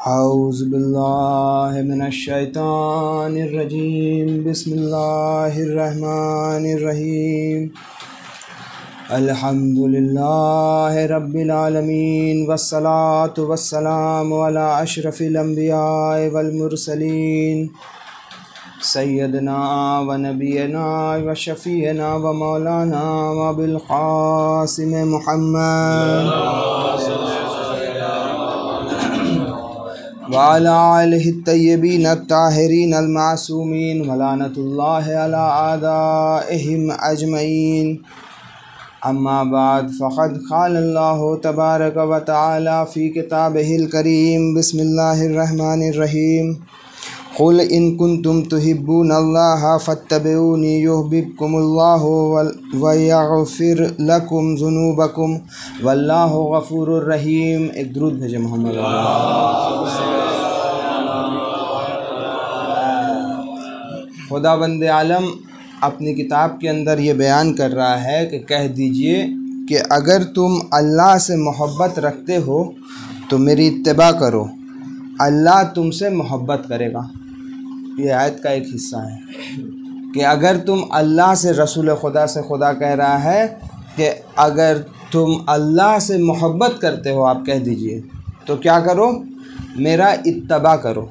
औज़ु बिल्लाहि मिनश शैतानिर रजीम बिस्मिल्लाहिर रहमानिर रहीम अल्हम्दुलिल्लाहि रब्बिल आलमीन वस्सलातु वस्सलामु अला अशरफिल अंबिया'i वल मुरसलीन सय्यदना व नबीना व शफ़ीना व मौलाना व अबिल क़ासिम मुहम्मद वाला आलिहि तय्यबीन ताहिरीन अलमासूमीन वलानतुल्लाहि अला आदाइहिम अजमईन अम्मा बाद फ़क़द क़ाल अल्लाहु तबारक व तआला फ़ी किताबिहिल करीम बिस्मिल्लाहिर रहमानिर रहीम क़ुल इन कुन्तुम तुहिब्बूनल्लाह फ़त्तबिऊनी युहब्बिबकुमुल्लाहु व यग़फ़िर लकुम ज़ुनूबकुम वल्लाहु गफ़ूरुर रहीम। एक दुरूद भेजे मोहम्मद। खुदावंद आलम अपनी किताब के अंदर ये बयान कर रहा है कि कह दीजिए कि अगर तुम अल्लाह से मोहब्बत रखते हो तो मेरी इत्तिबा करो, अल्लाह तुमसे मोहब्बत करेगा। ये आयत का एक हिस्सा है कि अगर तुम अल्लाह से, रसूल खुदा से खुदा कह रहा है कि अगर तुम अल्लाह से मोहब्बत करते हो, आप कह दीजिए तो क्या करो, मेरा इत्तिबा करो।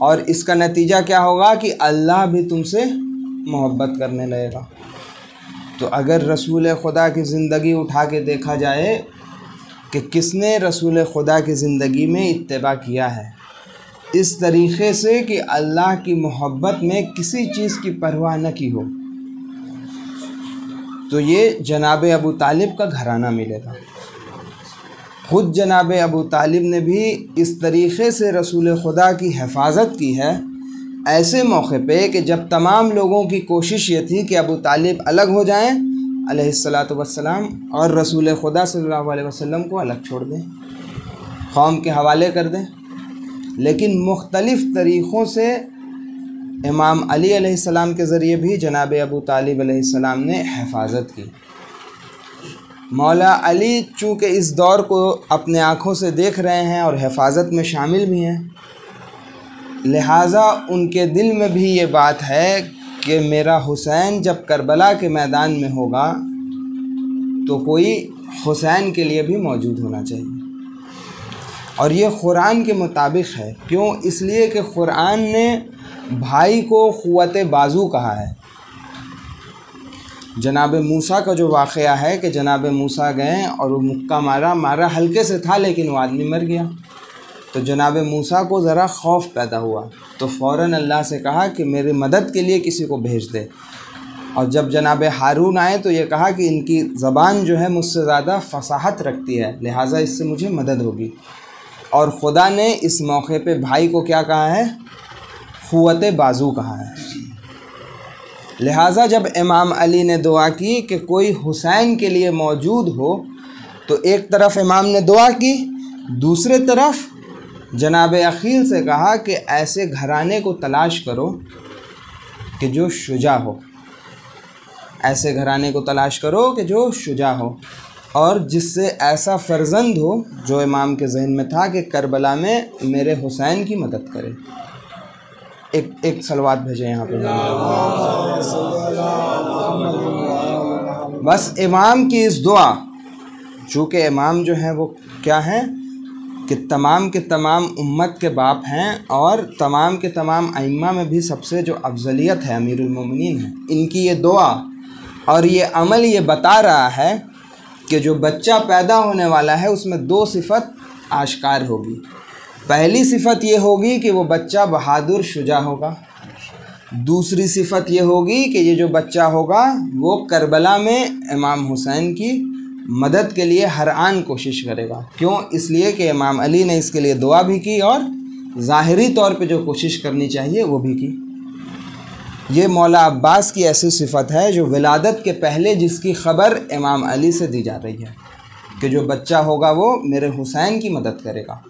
और इसका नतीजा क्या होगा कि अल्लाह भी तुमसे मोहब्बत करने लगेगा। तो अगर रसूल खुदा की ज़िंदगी उठा के देखा जाए कि किसने रसूल खुदा की ज़िंदगी में इत्तिबा किया है इस तरीक़े से कि अल्लाह की मोहब्बत में किसी चीज़ की परवाह न की हो, तो ये जनाब अबू तालिब का घराना मिलेगा। ख़ुद जनाब अबू तालिब ने भी इस तरीक़े से रसूल खुदा की हिफाजत की है, ऐसे मौके पे कि जब तमाम लोगों की कोशिश ये थी कि अबू तालिब अलग हो जाएं अलैहिस्सलातु वस्सलाम और रसूल खुदा सल्लल्लाहु अलैहि वसल्लम को अलग छोड़ दें, कौम के हवाले कर दें, लेकिन मुख्तलिफ़ तरीक़ों से इमाम अली अलैहिस्सलाम के ज़रिए भी जनाब अबू तालिब अलैहिस्सलाम ने हिफाजत की। मौला अली चूँकि इस दौर को अपने आँखों से देख रहे हैं और हिफाजत में शामिल भी हैं, लिहाजा उनके दिल में भी ये बात है कि मेरा हुसैन जब करबला के मैदान में होगा तो कोई हुसैन के लिए भी मौजूद होना चाहिए। और ये कुरान के मुताबिक है। क्यों? इसलिए कि कुरान ने भाई को क़ुव्वत बाजू कहा है। जनाब मूसा का जो वाक़या है कि जनाब मूसा गए और वो मुक्का मारा हल्के से था लेकिन वो आदमी मर गया, तो जनाब मूसा को ज़रा खौफ पैदा हुआ, तो फ़ौरन अल्लाह से कहा कि मेरी मदद के लिए किसी को भेज दे। और जब जनाब हारून आए तो ये कहा कि इनकी ज़बान जो है मुझसे ज़्यादा फसाहत रखती है, लिहाजा इससे मुझे मदद होगी। और खुदा ने इस मौके पे भाई को क्या कहा है? क़ुव्वत बाजू कहा है। लिहाजा जब इमाम अली ने दुआ की कि कोई हुसैन के लिए मौजूद हो, तो एक तरफ इमाम ने दुआ की, दूसरे तरफ जनाब अखील से कहा कि ऐसे घराने को तलाश करो कि जो शुजा हो, ऐसे घराने को तलाश करो कि जो शुजा हो और जिससे ऐसा फ़र्जंद हो जो इमाम के जहन में था कि करबला में मेरे हुसैन की मदद करे। एक सलवात भेजें यहाँ पे। बस इमाम की इस दुआ, चूँकि इमाम जो हैं वो क्या हैं कि तमाम के तमाम उम्मत के बाप हैं और तमाम के तमाम अइम्मा में भी सबसे जो अफजलियत है अमीरुल मोमिनीन है। इनकी ये दुआ और ये अमल ये बता रहा है कि जो बच्चा पैदा होने वाला है उसमें दो सिफ़त आश्कार होगी। पहली सिफ़त ये होगी कि वो बच्चा बहादुर शुजा होगा। दूसरी सिफ़त ये होगी कि ये जो बच्चा होगा वो करबला में इमाम हुसैन की मदद के लिए हर आन कोशिश करेगा। क्यों? इसलिए कि इमाम अली ने इसके लिए दुआ भी की और ज़ाहिरी तौर पे जो कोशिश करनी चाहिए वो भी की। ये मौला अब्बास की ऐसी सिफ़त है जो विलादत के पहले जिसकी ख़बर इमाम अली से दी जा रही है कि जो बच्चा होगा वो मेरे हुसैन की मदद करेगा।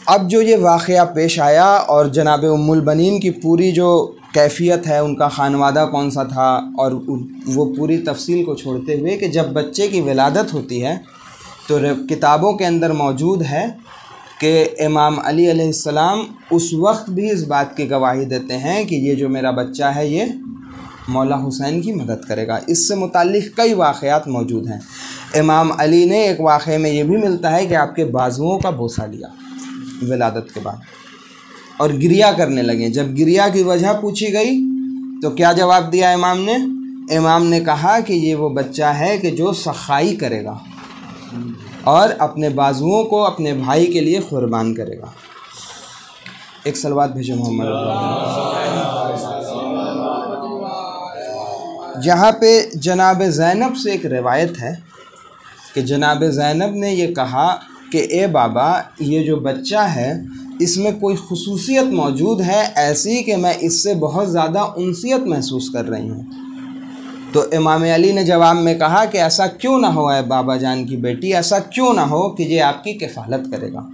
अब जो ये वाक़या पेश आया और जनाब उम्मुल बनीन की पूरी जो कैफ़ियत है, उनका ख़ानवादा कौन सा था और वो पूरी तफसील को छोड़ते हुए कि जब बच्चे की विलादत होती है तो किताबों के अंदर मौजूद है कि इमाम अली अलैहिस्सलाम उस वक्त भी इस बात की गवाही देते हैं कि ये जो मेरा बच्चा है ये मौला हुसैन की मदद करेगा। इससे मुताल्लिक़ कई वाक़यात मौजूद हैं। इमाम अली ने एक वाक़े में ये भी मिलता है कि आपके बाजुओं का बोसा लिया विलादत के बाद और गिरिया करने लगे। जब गिरिया की वजह पूछी गई तो क्या जवाब दिया इमाम ने? इमाम ने कहा कि ये वो बच्चा है कि जो सखाई करेगा और अपने बाजुओं को अपने भाई के लिए कुर्बान करेगा। एक सलवात भेजो मोहम्मद। यहाँ पे जनाब ज़ैनब से एक रिवायत है कि जनाब ज़ैनब ने ये कहा कि ए बाबा, ये जो बच्चा है इसमें कोई खुसूसियत मौजूद है ऐसी कि मैं इससे बहुत ज़्यादा उनसियत महसूस कर रही हूँ। तो इमाम अली ने जवाब में कहा कि ऐसा क्यों ना हो है बाबा जान की बेटी, ऐसा क्यों ना हो कि ये आपकी किफ़ालत करेगा।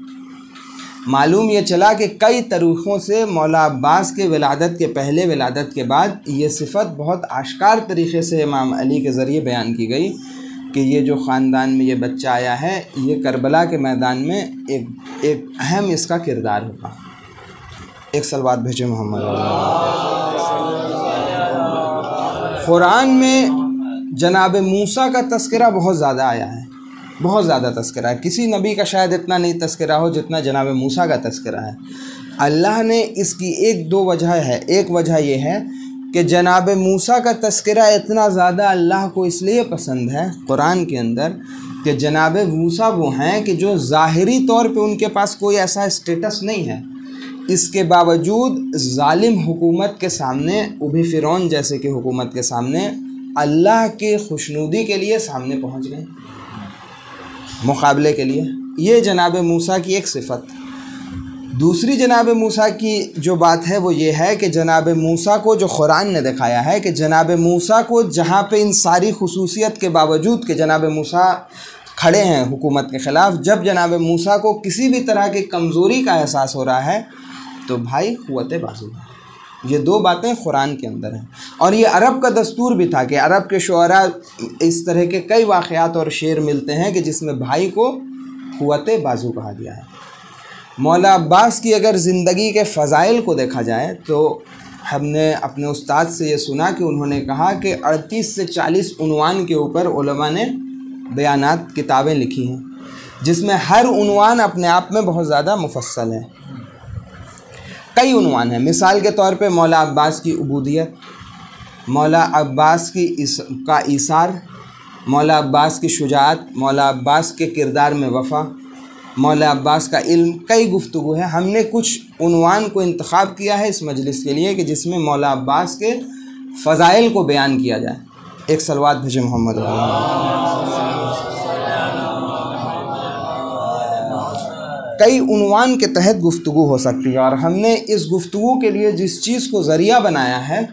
मालूम ये चला कि कई तरीक़ों से मौला अब्बास के विलादत के पहले, विलादत के बाद ये सिफ़त बहुत आश्कार तरीक़े से इमाम अली के ज़रिए बयान की गई कि ये जो ख़ानदान में ये बच्चा आया है ये करबला के मैदान में एक अहम इसका किरदार होगा। एक सलवात भेजे मोहम्मद। कुरान में जनाब मूसा का तस्करा बहुत ज़्यादा आया है, बहुत ज़्यादा तस्करा है। किसी नबी का शायद इतना नहीं तस्करा हो जितना जनाब मूसा का तस्करा है। अल्लाह ने इसकी एक दो वजह है। एक वजह यह है कि जनाब मूसा का तस्करा इतना ज़्यादा अल्लाह को इसलिए पसंद है कुरान के अंदर कि जनाब मूसा वो हैं कि जो ज़ाहिरी तौर पे उनके पास कोई ऐसा स्टेटस नहीं है, इसके बावजूद ज़ालिम हुकूमत के सामने, उभी फ़िरौन जैसे की हुकूमत के सामने अल्लाह के खुशनुदी के लिए सामने पहुँच गए, मुकाबले के लिए। ये जनाब मूसा की एक सिफ़त। दूसरी जनाब मूसा की जो बात है वो ये है कि जनाब मूसा को जो कुरान ने दिखाया है कि जनाब मूसा को जहाँ पे इन सारी खुसूसियत के बावजूद कि जनाब मूसा खड़े हैं हुकूमत के ख़िलाफ़, जब जनाब मूसा को किसी भी तरह की कमज़ोरी का एहसास हो रहा है तो भाई क़ुव्वत बाज़ू है। ये दो बातें कुरान के अंदर हैं और ये अरब का दस्तूर भी था कि अरब के शुअरा इस तरह के कई वाक़यात और शेर मिलते हैं कि जिसमें भाई को क़ुव्वत बाज़ू कहा गया है। मौला अब्बास की अगर ज़िंदगी के फ़ज़ाइल को देखा जाए तो हमने अपने उस्ताद से ये सुना कि उन्होंने कहा कि 38 से 40 उन्वान के ऊपर उलमा ने बयानात किताबें लिखी हैं, जिसमें हर उन्वान अपने आप में बहुत ज़्यादा मुफस्सल है। कई उन्वान हैं। मिसाल के तौर पे मौला अब्बास की उबूदियत, मौला अब्बास की का ईसार, मौला अब्बास की शुजाअत, मौला अब्बास के किरदार में वफ़ा, मौला अब्बास का इल्म, कई गुफ्तगू है। हमने कुछ उन्वान को इंतखाब किया है इस मजलिस के लिए कि जिसमें मौला अब्बास के फ़ज़ाइल को बयान किया जाए। एक सलवात भेजे मोहम्मद। कई उन्वान के तहत गुफ्तगू हो सकती है और हमने इस गुफ्तगू के लिए जिस चीज़ को ज़रिया बनाया है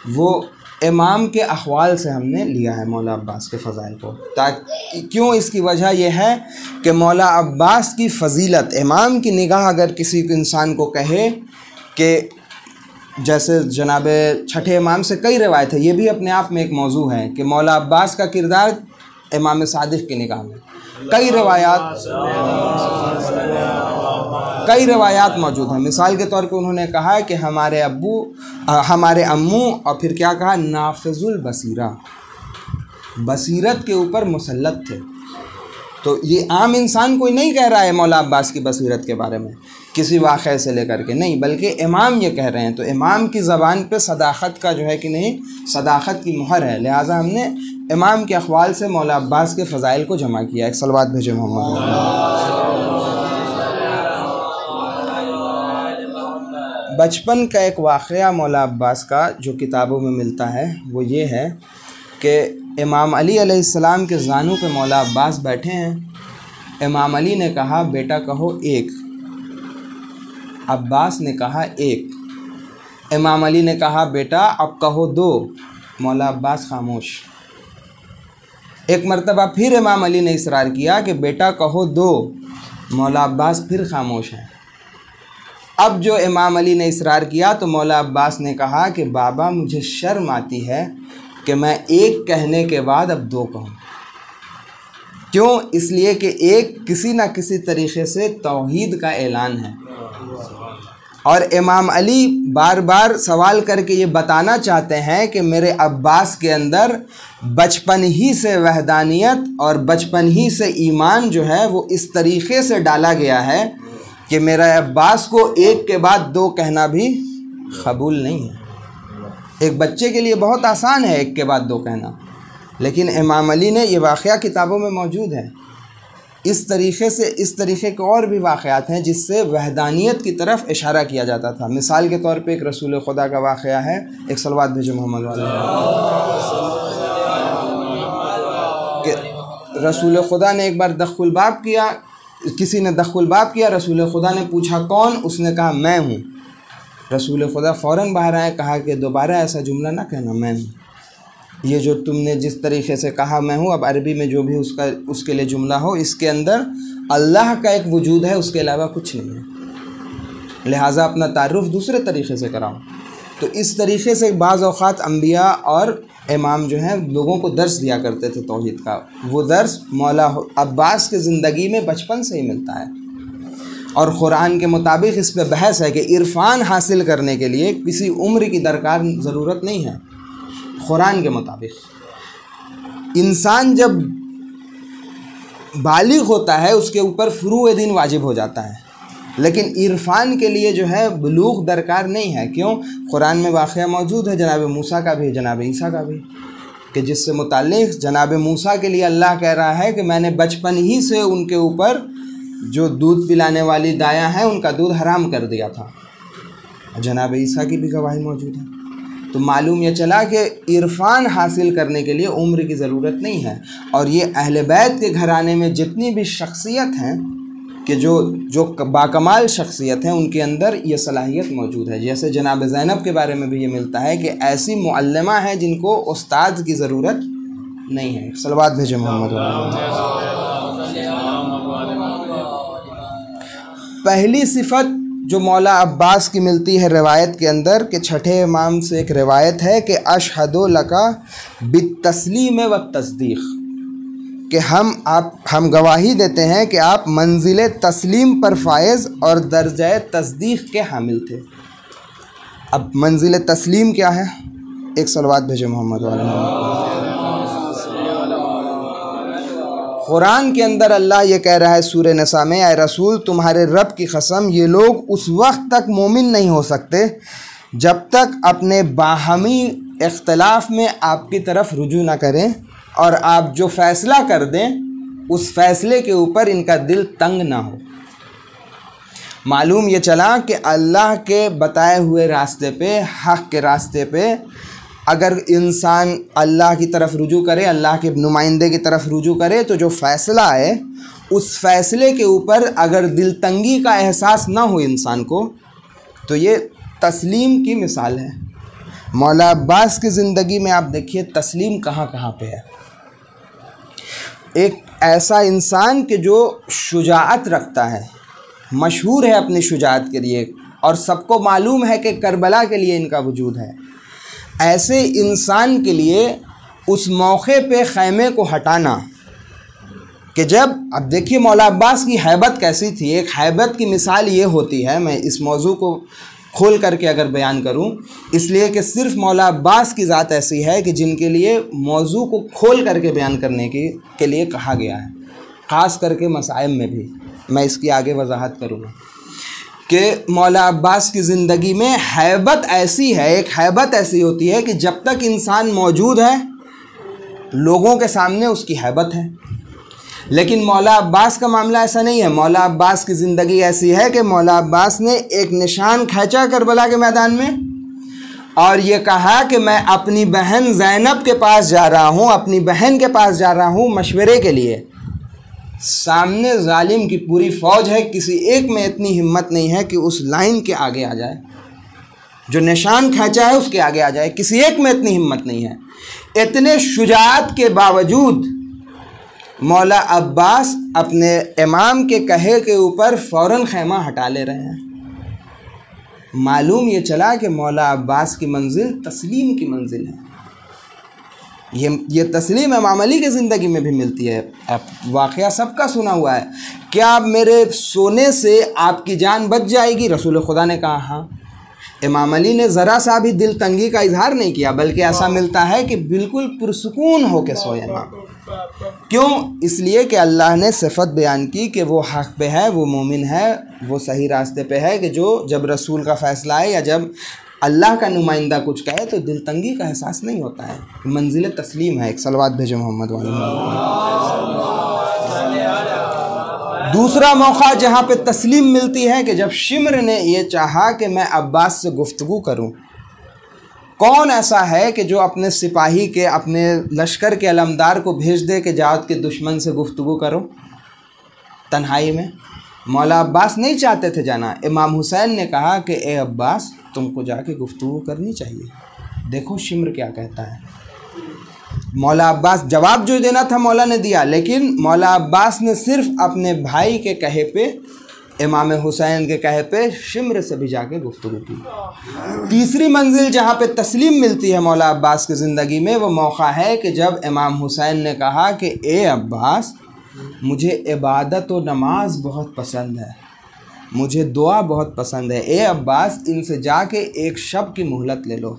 वो इमाम के अहवाल से हमने लिया है मौला अब्बास के फ़ज़ाइल को। ताकि क्यों, इसकी वजह यह है कि मौला अब्बास की फ़जीलत, इमाम की निगाह अगर किसी इंसान को कहे कि जैसे जनाब छठे इमाम से कई रवायत है, ये भी अपने आप में एक मौजू है कि मौला अब्बास का किरदार इमाम सादिक़ की निगाह में कई रवायात मौजूद हैं। मिसाल के तौर पे उन्होंने कहा कि हमारे अम्मू और फिर क्या कहा, नाफिजुल बसीरा, बसीरत के ऊपर मुसल्लत थे। तो ये आम इंसान कोई नहीं कह रहा है मौला अब्बास की बसीरत के बारे में किसी वाक़े से लेकर के, नहीं, बल्कि इमाम ये कह रहे हैं। तो इमाम की ज़बान पे सदाक़त का जो है कि नहीं, सदाक़त की मुहर है। लिहाजा हमने इमाम के अक़वाल से मौला अब्बास के फ़ज़ाइल को जमा किया। एक सलवात भेजे मोहम्मद। बचपन का एक वाक़या मौला अब्बास का जो किताबों में मिलता है वो ये है कि इमाम अली अलैहिस्सलाम के ज़ानू पे मौला अब्बास बैठे हैं। इमाम अली ने कहा बेटा कहो एक, अब्बास ने कहा एक। इमाम अली ने कहा बेटा अब कहो दो। मौला अब्बास खामोश। एक मरतबा फिर इमाम अली ने इसरार किया कि बेटा कहो दो। मौला अब्बास फिर खामोश हैं। अब जो इमाम अली ने इसरार किया तो मौला अब्बास ने कहा कि बाबा मुझे शर्म आती है कि मैं एक कहने के बाद अब दो कहूँ। क्यों? इसलिए कि एक किसी न किसी तरीक़े से तौहीद का ऐलान है, और इमाम अली बार बार सवाल करके ये बताना चाहते हैं कि मेरे अब्बास के अंदर बचपन ही से वहदानियत और बचपन ही से ईमान जो है वो इस तरीक़े से डाला गया है कि मेरे अब्बास को एक के बाद दो कहना भी कबूल नहीं है। एक बच्चे के लिए बहुत आसान है एक के बाद दो कहना, लेकिन इमाम अली ने ये वाक़या किताबों में मौजूद है। इस तरीक़े से इस तरीक़े के और भी वाक़यात हैं जिससे वहदानियत की तरफ इशारा किया जाता था। मिसाल के तौर पे एक रसूल खुदा का वाक़या है, एक सलवात भेजो मोहम्मद वाले कि रसूल खुदा ने एक बार दख़ुल बाब किया, किसी ने दख़ुल बाब किया, रसूल खुदा ने पूछा कौन? उसने कहा मैं हूँ। रसूल खुदा फ़ौरन बाहर आए, कहा कि दोबारा ऐसा जुमला ना कहना, मैं हूँ। ये जो तुमने जिस तरीक़े से कहा मैं हूँ, अब अरबी में जो भी उसके लिए जुमला हो, इसके अंदर अल्लाह का एक वजूद है, उसके अलावा कुछ नहीं है, लिहाजा अपना तारुफ़ दूसरे तरीक़े से कराओ। तो इस तरीक़े से बाज़ औक़ात अम्बिया और इमाम जो हैं लोगों को दर्स दिया करते थे तौहीद का। वो दर्स मौला अब्बास के ज़िंदगी में बचपन से ही मिलता है, और क़ुरान के मुताबिक इस पर बहस है कि इरफ़ान हासिल करने के लिए किसी उम्र की दरकार ज़रूरत नहीं है। क़ुरान के मुताबिक इंसान जब बालिग होता है उसके ऊपर फ़ुरूए दीन वाजिब हो जाता है, लेकिन इरफ़ान के लिए जो है बुलूग़ दरकार नहीं है। क्यों? क़ुरान में वाक़या मौजूद है जनाब मूसा का भी, जनाब ईसा का भी, कि जिससे मुताल्लिक़ जनाब मूसा के लिए अल्लाह कह रहा है कि मैंने बचपन ही से उनके ऊपर जो दूध पिलाने वाली दायाँ हैं उनका दूध हराम कर दिया था। जनाब ईसा की भी गवाही मौजूद है। तो मालूम ये चला कि इरफ़ान हासिल करने के लिए उम्र की ज़रूरत नहीं है। और ये अहले बैत के घराने में जितनी भी शख्सियत हैं कि जो बाकमाल शख्सियत हैं, उनके अंदर ये सलाहियत मौजूद है। जैसे जनाब ज़ैनब के बारे में भी ये मिलता है कि ऐसी मुअल्लिमा हैं जिनको उस्ताद की ज़रूरत नहीं है। सलवात भेजो मोहम्मद। पहली सिफत जो मौला अब्बास की मिलती है रिवायत के अंदर कि छठे इमाम से एक रिवायत है कि अशहदु लका बित्तस्लीम व तस्दीक़, कि हम गवाही देते हैं कि आप मंजिल तस्लीम पर फायज़ और दर्जा तस्दीक़ के हामिल थे। अब मंजिल तस्लीम क्या है? एक सलवात भेजो मोहम्मद वाले। क़ुरान के अंदर अल्लाह ये कह रहा है सूरह निसा में, ऐ रसूल तुम्हारे रब की कसम ये लोग उस वक्त तक मोमिन नहीं हो सकते जब तक अपने बाहमी इख्तलाफ में आपकी तरफ रुजू ना करें और आप जो फ़ैसला कर दें उस फ़ैसले के ऊपर इनका दिल तंग ना हो। मालूम ये चला कि अल्लाह के बताए हुए रास्ते पे, हक़ के रास्ते पे अगर इंसान अल्लाह की तरफ रुजू करे, अल्लाह के नुमाइंदे की तरफ रुजू करे, तो जो फ़ैसला है उस फ़ैसले के ऊपर अगर दिल तंगी का एहसास ना हो इंसान को, तो ये तस्लीम की मिसाल है। मौला अब्बास की ज़िंदगी में आप देखिए तस्लीम कहाँ कहाँ पे है। एक ऐसा इंसान कि जो शुजाअत रखता है, मशहूर है अपनी शुजाअत के लिए, और सबको मालूम है कि करबला के लिए इनका वजूद है। ऐसे इंसान के लिए उस मौके पे ख़ैमे को हटाना, कि जब अब देखिए मौला अब्बास की हैबत कैसी थी। एक हैबत की मिसाल ये होती है, मैं इस मौजू को खोल करके अगर बयान करूं, इसलिए कि सिर्फ़ मौला अब्बास की ज़ात ऐसी है कि जिनके लिए मौजू को खोल करके बयान करने के लिए कहा गया है, ख़ास करके मसाइब में भी। मैं इसकी आगे वजाहत करूँगा कि मौला अब्बास की ज़िंदगी में हैबत ऐसी है, एक हैबत ऐसी होती है कि जब तक इंसान मौजूद है लोगों के सामने उसकी हैबत है। लेकिन मौला अब्बास का मामला ऐसा नहीं है। मौला अब्बास की ज़िंदगी ऐसी है कि मौला अब्बास ने एक निशान खींचा करबला के मैदान में और ये कहा कि मैं अपनी बहन ज़ैनब के पास जा रहा हूँ, अपनी बहन के पास जा रहा हूँ मशवरे के लिए। सामने जालिम की पूरी फ़ौज है, किसी एक में इतनी हिम्मत नहीं है कि उस लाइन के आगे आ जाए। जो निशान खींचा है उसके आगे आ जाए। किसी एक में इतनी हिम्मत नहीं है। इतने शुजाअत के बावजूद मौला अब्बास अपने इमाम के कहे के ऊपर फ़ौरन खैमा हटा ले रहे हैं। मालूम ये चला कि मौला अब्बास की मंजिल तस्लीम की मंजिल है। ये तस्लीम इमाम अली की ज़िंदगी में भी मिलती है। वाक़या सबका सुना हुआ है। क्या आप मेरे सोने से आपकी जान बच जाएगी? रसूल खुदा ने कहा हाँ। इमाम अली ने ज़रा सा भी दिल तंगी का इजहार नहीं किया, बल्कि ऐसा मिलता है कि बिल्कुल पुरसुकून हो के सोए इमाम। क्यों? इसलिए कि अल्लाह ने सिफ़त बयान की कि वो हक़ पे है, वो मोमिन है, वो सही रास्ते पे है, कि जो जब रसूल का फ़ैसला आए या जब अल्लाह का नुमाइंदा कुछ कहे तो दिल तंगी का एहसास नहीं होता है। मंजिल तस्लीम है। एक सलवात भेजो मोहम्मद वाले। दूसरा मौका जहाँ पे तस्लीम मिलती है कि जब शिम्र ने ये चाहा कि मैं अब्बास से गुफ्तगू करूँ। कौन ऐसा है कि जो अपने सिपाही के, अपने लश्कर के अलमदार को भेज दे कि जाओ के दुश्मन से गुफ्तगू करो तन्हाई में? मौला अब्बास नहीं चाहते थे जाना। इमाम हुसैन ने कहा कि ए अब्बास, तुमको जाके गुफ्तगू करनी चाहिए, देखो शिम्र क्या कहता है। मौला अब्बास, जवाब जो देना था मौला ने दिया, लेकिन मौला अब्बास ने सिर्फ अपने भाई के कहे पे, इमाम हुसैन के कहे पे शिम्र से भी जाके गुफ्तगू की। तीसरी मंजिल जहाँ पे तस्लीम मिलती है मौला अब्बास की ज़िंदगी में, वो मौका है कि जब इमाम हुसैन ने कहा कि ए अब्बास, मुझे इबादत और नमाज बहुत पसंद है, मुझे दुआ बहुत पसंद है। ए अब्बास, इनसे जाके एक शब की मोहलत ले लो।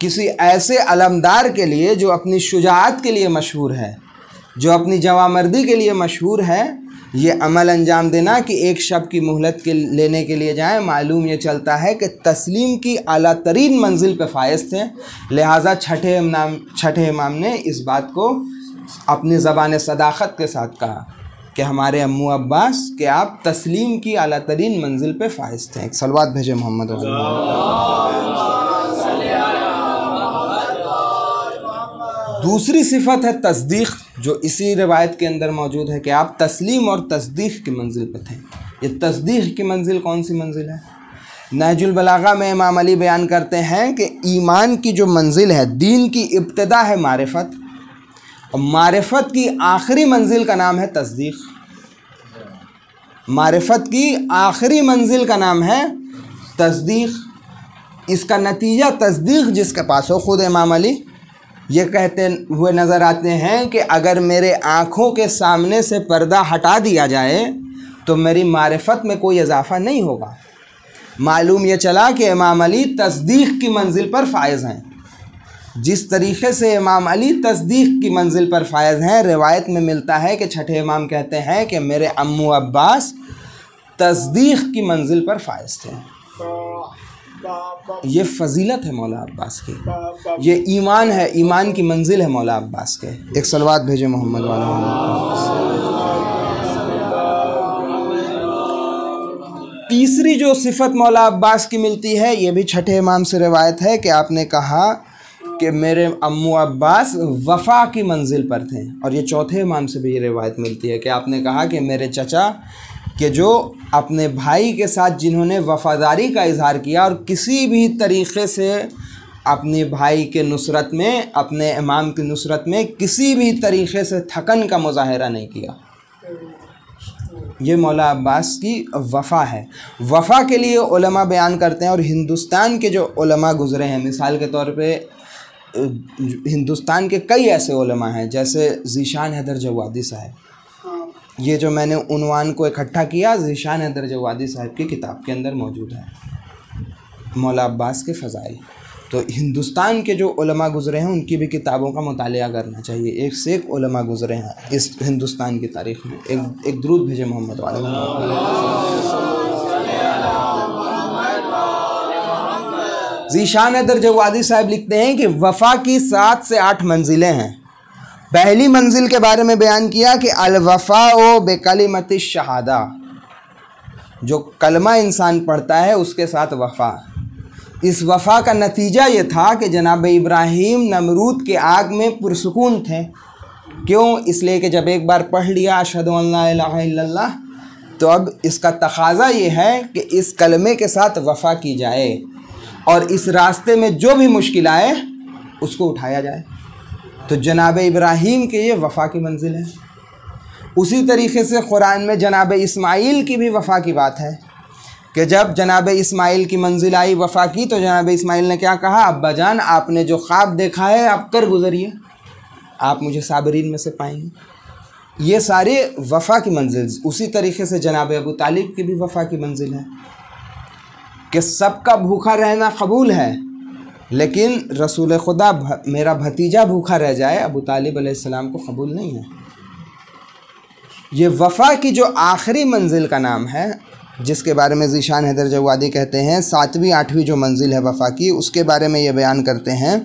किसी ऐसे अलमदार के लिए जो अपनी शुजाअत के लिए मशहूर है, जो अपनी जवामर्दी के लिए मशहूर है, ये अमल अंजाम देना कि एक शब की मोहलत के लेने के लिए जाएं। मालूम ये चलता है कि तस्लीम की आला तरीन मंजिल पे फायज थे। लिहाजा छठे इमाम ने इस बात को अपनी ज़बान सदाक़त के साथ कहा कि हमारे अम्मू अब्बास, कि आप तस्लीम की आला तरीन मंजिल पे फायज थे। एक सलवात भेजे मोहम्मद। दूसरी सिफत है तस्दीक़, जो इसी रिवायत के अंदर मौजूद है कि आप तस्लीम और तस्दीक़ की मंजिल पे थे। ये तस्दीक़ की मंजिल कौन सी मंजिल है? नहजुल बलागा में इमाम अली बयान करते हैं कि ईमान की जो मंजिल है, दीन की इब्तिदा है मारिफत, और मारिफत की आखिरी मंजिल का नाम है तस्दीक़। मारिफत की आखिरी मंजिल का नाम है तस्दीक़। इसका नतीजा तस्दीक़ जिसके पास हो, ख़ुद इमाम अली ये कहते हुए नज़र आते हैं कि अगर मेरे आँखों के सामने से पर्दा हटा दिया जाए तो मेरी मारिफत में कोई इजाफ़ा नहीं होगा। मालूम ये चला कि इमाम अली तस्दीक़ की मंजिल पर फायज़ हैं। जिस तरीक़े से इमाम अली तस्दीक़ की मंजिल पर फायज़ हैं, रिवायत में मिलता है कि छठे इमाम कहते हैं कि मेरे अम्मू अब्बास तस्दीक़ की मंजिल पर फायज़ थे। ये फ़जीलत है मौला अब्बास की, ये ईमान है, ईमान की मंजिल है मौला अब्बास के। एक सलवात भेजे मोहम्मद वाला। तीसरी जो सिफत मौला अब्बास की मिलती है, ये भी छठे इमाम से रिवायत है कि आपने कहा कि मेरे अम्मू अब्बास वफ़ा की मंजिल पर थे। और ये चौथे इमाम से भी ये रिवायत मिलती है कि आपने कहा कि मेरे चचा कि जो अपने भाई के साथ जिन्होंने वफ़ादारी का इज़हार किया और किसी भी तरीक़े से अपने भाई के नुसरत में, अपने इमाम की नुसरत में किसी भी तरीक़े से थकन का मुज़ाहरा नहीं किया, ये मौला अब्बास की वफ़ा है। वफ़ा के लिए उलमा बयान करते हैं, और हिंदुस्तान के जो उलमा गुज़रे हैं, मिसाल के तौर पे हिंदुस्तान के कई ऐसे उलमा हैं, जैसे ज़ीशान हैदर जवादी साहब। ये जो मैंने उन्वान को इकट्ठा किया, ज़ीशान हैदर जवादी साहब की किताब के अंदर मौजूद है, मौला अब्बास के फ़ज़ाइल। तो हिंदुस्तान के जो उलमा गुज़रे हैं उनकी भी किताबों का मुतालिया करना चाहिए। एक से एक उलमा गुज़रे हैं इस हिंदुस्तान की तारीख़ में। एक दुरूद भेजे मोहम्मद वाले। ज़ीशान हैदर जवादी साहब लिखते हैं कि वफ़ा की 7 से 8 मंजिलें हैं। पहली मंजिल के बारे में बयान किया कि अल-वफ़ा बेकलिमति शहादा, जो कलमा इंसान पढ़ता है उसके साथ वफ़ा। इस वफ़ा का नतीजा ये था कि जनाब इब्राहीम नमरूद के आग में पुरसुकून थे। क्यों? इसलिए कि जब एक बार पढ़ लिया अशहदु अन ला इलाहा इल्लल्लाह, तो अब इसका तकाज़ा ये है कि इस कलमे के साथ वफ़ा की जाए और इस रास्ते में जो भी मुश्किल आए उसको उठाया जाए। तो जनाब इब्राहीम के ये वफ़ा की मंजिल है। उसी तरीके से कुरान में जनाब इस्माइल की भी वफ़ा की बात है कि जब जनाब इस्माइल की मंजिल आई वफ़ा की तो जनाब इस्माइल ने क्या कहा, अब्बा जान आपने जो ख्वाब देखा है आप कर गुज़रिए, आप मुझे साबरीन में से पाएंगे। ये सारे वफ़ा की मंजिल। उसी तरीके से जनाब अबू तालिब की भी वफ़ा की मंजिल है कि सबका भूखा रहना कबूल है, लेकिन रसूल खुदा मेरा भतीजा भूखा रह जाए अबू तालिब अलैहिस्सलाम को कबूल नहीं है। ये वफ़ा की जो आखिरी मंजिल का नाम है, जिसके बारे में ज़ीशान हैदर जवादी कहते हैं 7वीं 8वीं जो मंजिल है वफ़ा की, उसके बारे में ये बयान करते हैं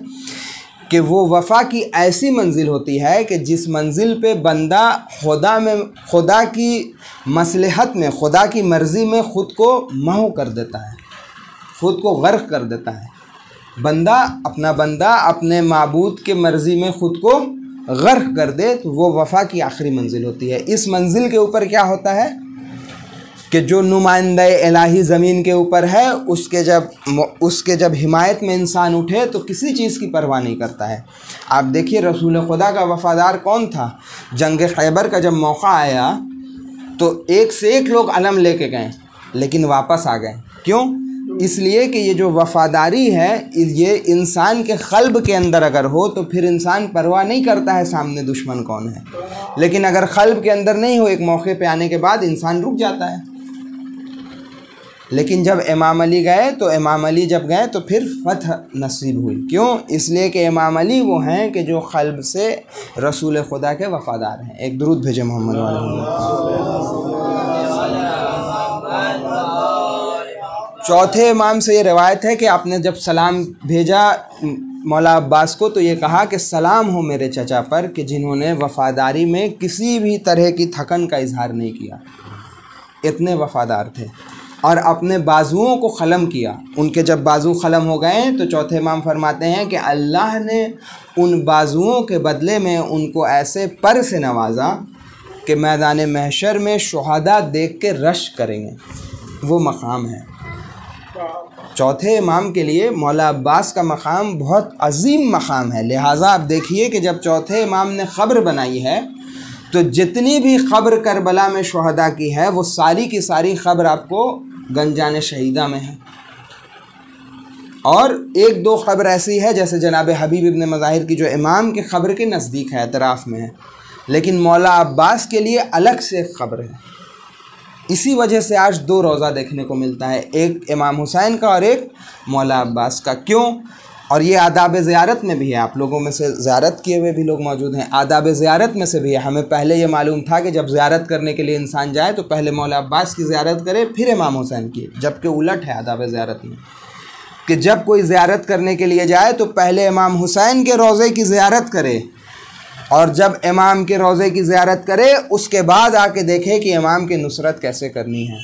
कि वो वफ़ा की ऐसी मंजिल होती है कि जिस मंजिल पे बंदा खुदा की मसलहत में, खुदा की मर्ज़ी में ख़ुद को महव कर देता है, ख़ुद को गर्क कर देता है। बंदा अपने माबूद के मर्ज़ी में ख़ुद को गर्क कर दे, तो वो वफ़ा की आखिरी मंजिल होती है। इस मंजिल के ऊपर क्या होता है कि जो नुमाइंदा इलाही ज़मीन के ऊपर है उसके जब हिमायत में इंसान उठे तो किसी चीज़ की परवाह नहीं करता है। आप देखिए रसूल खुदा का वफ़ादार कौन था। जंग खैबर का जब मौका आया तो एक से एक लोग अलम लेके गए, लेकिन वापस आ गए। क्यों? इसलिए कि ये जो वफ़ादारी है ये इंसान के क़ल्ब के अंदर अगर हो तो फिर इंसान परवाह नहीं करता है सामने दुश्मन कौन है, लेकिन अगर क़ल्ब के अंदर नहीं हो, एक मौके पे आने के बाद इंसान रुक जाता है। लेकिन जब इमाम अली गए तो फिर फ़तह नसीब हुई। क्यों? इसलिए कि इमाम अली वो हैं कि जो क़ल्ब से रसूल खुदा के वफ़ादार हैं। एक दुरूद भेजे मोहम्मद वाले। चौथे इमाम से ये रिवायत है कि आपने जब सलाम भेजा मौला अब्बास को तो ये कहा कि सलाम हो मेरे चचा पर कि जिन्होंने वफ़ादारी में किसी भी तरह की थकन का इजहार नहीं किया, इतने वफ़ादार थे और अपने बाजुओं को ख़लम किया। उनके जब बाजू ख़लम हो गए तो चौथे इमाम फरमाते हैं कि अल्लाह ने उन बाजुओं के बदले में उनको ऐसे पर से नवाजा कि मैदान महशर में शुहदा देख के रश करेंगे। वो मकाम है चौथे इमाम के लिए। मौला अब्बास का मकाम बहुत अजीम मकाम है। लिहाजा आप देखिए कि जब चौथे इमाम ने ख़ब्र बनाई है तो जितनी भी ख़ब्र करबला में शुहदा की है वो सारी की सारी ख़ब्र आपको गंजान शहीदा में है। और एक दो ख़ब्र ऐसी है जैसे जनाब हबीब इब्न मज़ाहिर की जो इमाम के ख़ब्र के नज़दीक है, अतराफ़ में है, लेकिन मौला अब्बास के लिए अलग से एक ख़ब्र है। इसी वजह से आज दो रोज़ा देखने को मिलता है, एक इमाम हुसैन का और एक मौला अब्बास का। क्यों? और ये आदाब ज़ियारत में भी है। आप लोगों में से ज़ियारत किए हुए भी लोग मौजूद हैं, आदाब ज़ियारत में से भी है। हमें पहले ये मालूम था कि जब ज़ियारत करने के लिए इंसान जाए तो पहले मौला अब्बास की ज़ियारत करे फिर इमाम हुसैन की, जबकि उलट है आदाब ज़ियारत में कि जब कोई ज़ियारत करने के लिए जाए तो पहले इमाम हुसैन के रोज़े की ज़ियारत करे और जब इमाम के रोज़े की ज़ियारत करे उसके बाद आके देखे कि इमाम की नुसरत कैसे करनी है,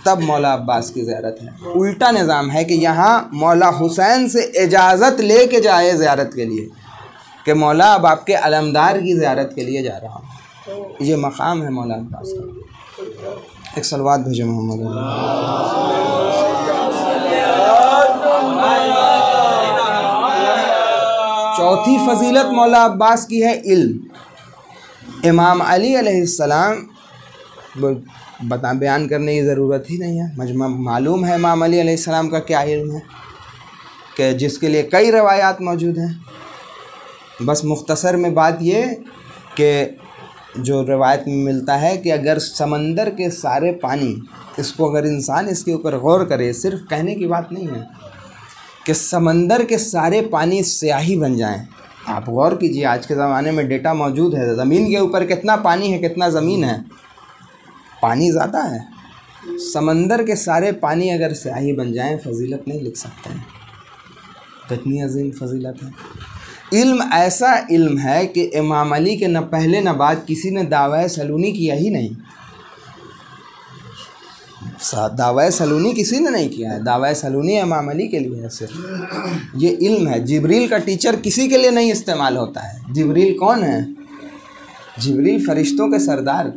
तब मौला अब्बास की ज़ियारत है। उल्टा निज़ाम है कि यहाँ मौला हुसैन से इजाज़त ले के जाए ज़ियारत के लिए कि मौला अब आपके अलमदार की ज़ियारत के लिए जा रहा हूँ। ये मकाम है मौला अब्बास का। एक सलवात भेजे मोहम्मद। चौथी फ़जीलत मौला अब्बास की है इल्म। इमाम अली अलैहिस्सलाम बयान करने की ज़रूरत ही नहीं है, मजमा मालूम है इमाम अली अलैहिस्सलाम का क्या इल्म है कि जिसके लिए कई रवायात मौजूद हैं। बस मुख्तसर में बात ये कि जो रवायत में मिलता है कि अगर समंदर के सारे पानी, इसको अगर इंसान इसके ऊपर गौर करे, सिर्फ कहने की बात नहीं है कि समंदर के सारे पानी स्याही बन जाएं। आप गौर कीजिए, आज के ज़माने में डेटा मौजूद है, ज़मीन के ऊपर कितना पानी है, कितना ज़मीन है, पानी ज़्यादा है। समंदर के सारे पानी अगर स्याही बन जाएं, फ़जीलत नहीं लिख सकते हैं। कितनी अजीम फ़जीलत है। इल्म ऐसा इल्म है कि इमाम अली के न पहले न बाद किसी ने दावा सलूनी किया ही नहीं। दावा सलूनी किसी ने नहीं किया है। दावा सलूनी इमाम अली के लिए है सिर्फ। ये इल्म है। जिब्रील का टीचर किसी के लिए नहीं इस्तेमाल होता है। जिब्रील कौन है? जिब्रील फरिश्तों के सरदार।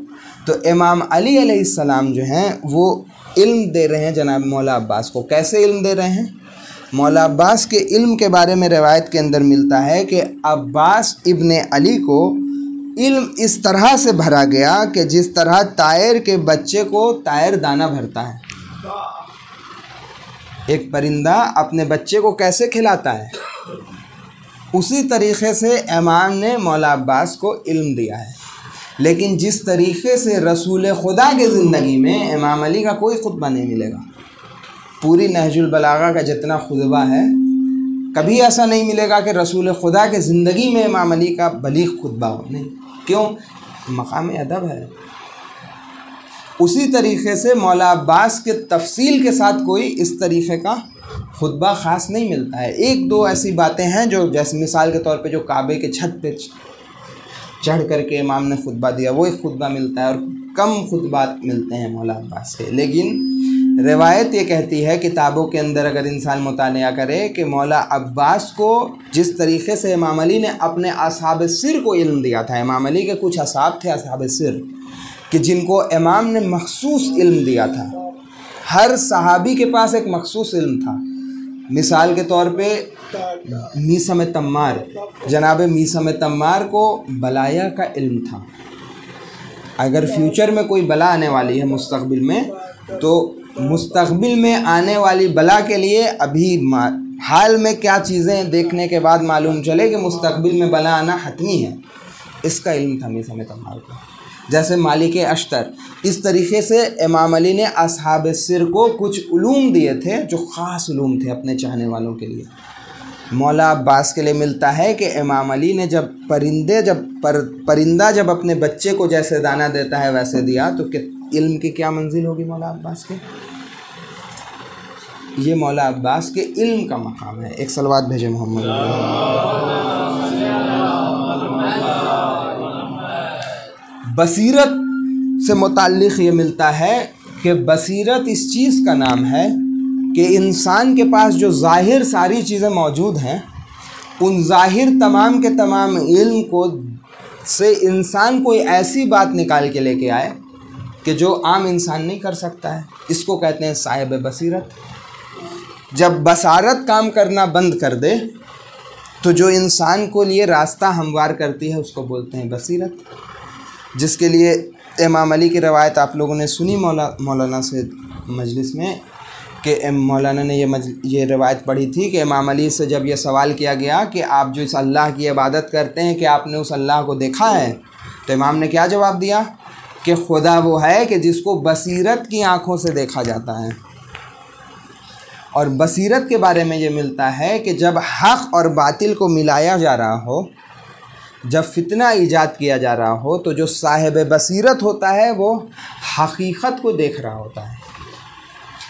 तो इमाम अली अलैहिस्सलाम जो हैं वो इल्म दे रहे हैं जनाब मौला अब्बास को। कैसे इल्म दे रहे हैं? मौला अब्बास के इल्म के बारे में रिवायत के अंदर मिलता है कि अब्बास इब्ने अली को इल्म इस तरह से भरा गया कि जिस तरह तायर के बच्चे को तायर दाना भरता है। एक परिंदा अपने बच्चे को कैसे खिलाता है, उसी तरीक़े से इमाम ने मौला अब्बास को इल्म दिया है। लेकिन जिस तरीक़े से रसूल खुदा की ज़िंदगी में इमाम अली का कोई खुतबा नहीं मिलेगा। पूरी नहजुल बलागा का जितना खुतबा है, कभी ऐसा नहीं मिलेगा कि रसूल खुदा के ज़िंदगी में इमाम अली का बलीग़ खुतबा हो। नहीं, क्यों? मकाम अदब है। उसी तरीक़े से मौला अब्बास के तफसील के साथ कोई इस तरीक़े का खुतबा ख़ास नहीं मिलता है। एक दो ऐसी बातें हैं जो, जैसे मिसाल के तौर पे, जो काबे के छत पे चढ़ करके इमाम ने खुतबा दिया, वो एक खुतबा मिलता है, और कम खुतबात मिलते हैं मौला अब्बास के। लेकिन रिवायत ये कहती है, किताबों के अंदर अगर इंसान मुतालिया करे, कि मौला अब्बास को जिस तरीक़े से इमाम अली ने अपने असहाब सिर को इल्म दिया था। इमाम अली के कुछ असहाब थे असहाब सिर, कि जिनको इमाम ने मखसूस इल्म दिया था। हर सहाबी के पास एक मखसूस इल्म था। मिसाल के तौर पे मीसम तम्मार, जनाब मीसम तम्मार को बलाया का इल्म था। अगर फ्यूचर में कोई बला आने वाली है मुस्तक़बिल में, तो मुस्तक़बिल में आने वाली बला के लिए अभी हाल में क्या चीज़ें देखने के बाद मालूम चले कि मुस्तक़बिल में बला आना हतमी है, इसका इल्म था मीसम तम्मार को। जैसे मालिक अश्तर, इस तरीक़े से इमाम अली ने असहाब सिर को कुछ उलूम दिए थे जो ख़ास उलूम थे अपने चाहने वालों के लिए। मौला अब्बास के लिए मिलता है कि इमाम अली ने जब परिंदा जब अपने बच्चे को जैसे दाना देता है वैसे दिया, तो इल्म की क्या मंजिल होगी मौला अब्बास के। ये मौला अब्बास के इल्म का मकाम है। एक सलवात भेजे मोहम्मद। बसीरत से मुताल्लिक़ ये मिलता है कि बसीरत इस चीज़ का नाम है कि इंसान के पास जो ज़ाहिर सारी चीज़ें मौजूद हैं, उन ज़ाहिर तमाम के तमाम इल्म को से इंसान कोई ऐसी बात निकाल के लेके आए कि जो आम इंसान नहीं कर सकता है। इसको कहते हैं साहिब बसीरत। जब बसारत काम करना बंद कर दे, तो जो इंसान को लिए रास्ता हमवार करती है उसको बोलते हैं बसीरत। जिसके लिए इमाम अली की रवायत आप लोगों ने सुनी मौलाना से मजलिस में, कि मौलाना ने ये रवायत पढ़ी थी कि इमाम अली से जब ये सवाल किया गया कि आप जो इस अल्लाह की इबादत करते हैं, कि आपने उस अल्लाह को देखा है, तो इमाम ने क्या जवाब दिया कि खुदा वो है कि जिसको बसीरत की आँखों से देखा जाता है। और बसीरत के बारे में ये मिलता है कि जब हक़ और बातिल को मिलाया जा रहा हो, जब फितना ईजाद किया जा रहा हो, तो जो साहिब बसीरत होता है वो हकीकत को देख रहा होता है।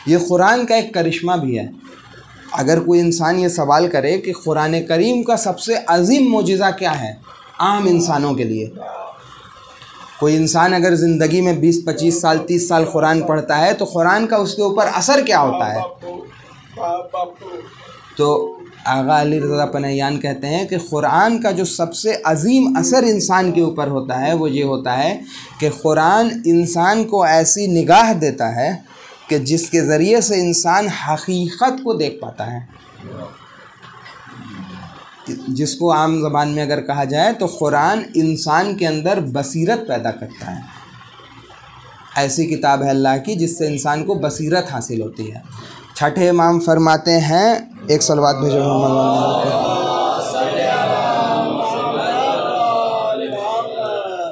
ये कुरान का एक करिश्मा भी है। अगर कोई इंसान ये सवाल करे कि कुरान करीम का सबसे अजीम मोजिज़ा क्या है आम इंसानों के लिए, कोई इंसान अगर ज़िंदगी में 20, 25 साल, 30 साल कुरान पढ़ता है, तो कुरान का उसके ऊपर असर क्या होता है? तो आगा अली रज़ा पनैयान कहते हैं कि कुरान का जो सबसे अजीम असर इंसान के ऊपर होता है, वो ये होता है कि कुरान इंसान को ऐसी निगाह देता है कि जिसके ज़रिए से इंसान हकीकत को देख पाता है। जिसको आम ज़बान में अगर कहा जाए तो कुरान इंसान के अंदर बसीरत पैदा करता है। ऐसी किताब है अल्लाह की जिससे इंसान को बसीरत हासिल होती है। छठे इमाम फरमाते हैं, एक सलवात भेजो मोहम्मद।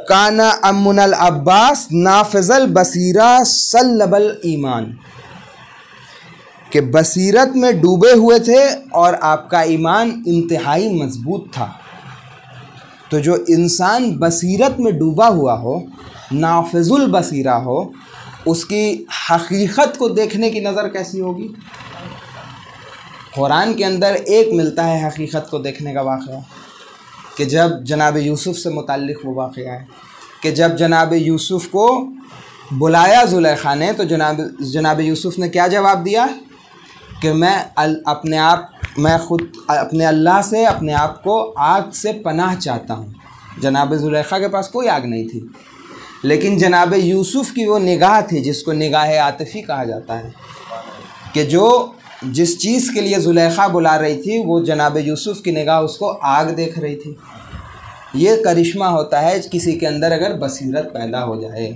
काना अम्मुनल अब्बास नाफिज़ल बसीरा सल्लबल ईमान, कि बसीरत में डूबे हुए थे और आपका ईमान इंतहाई मजबूत था। तो जो इंसान बसीरत में डूबा हुआ हो, नाफिज़ुल बसीरा हो, उसकी हकीकत को देखने की नज़र कैसी होगी। कुरान के अंदर एक मिलता है हकीकत को देखने का वाक़या, कि जब जनाब यूसुफ़ से मुताल्लिक़ वो वाक़या है कि जब जनाब यूसुफ़ को बुलाया ज़ुलेखा ने, तो जनाब यूसुफ़ ने क्या जवाब दिया कि मैं खुद अपने अल्लाह से अपने आप को आग से पनाह चाहता हूँ। जनाब जुलेखा के पास कोई आग नहीं थी, लेकिन जनाब यूसुफ की वो निगाह थी जिसको निगाह आतिफ़ी कहा जाता है, कि जो जिस चीज़ के लिए जुलेखा बुला रही थी वो जनाब यूसुफ की निगाह उसको आग देख रही थी। ये करिश्मा होता है किसी के अंदर अगर बसीरत पैदा हो जाए।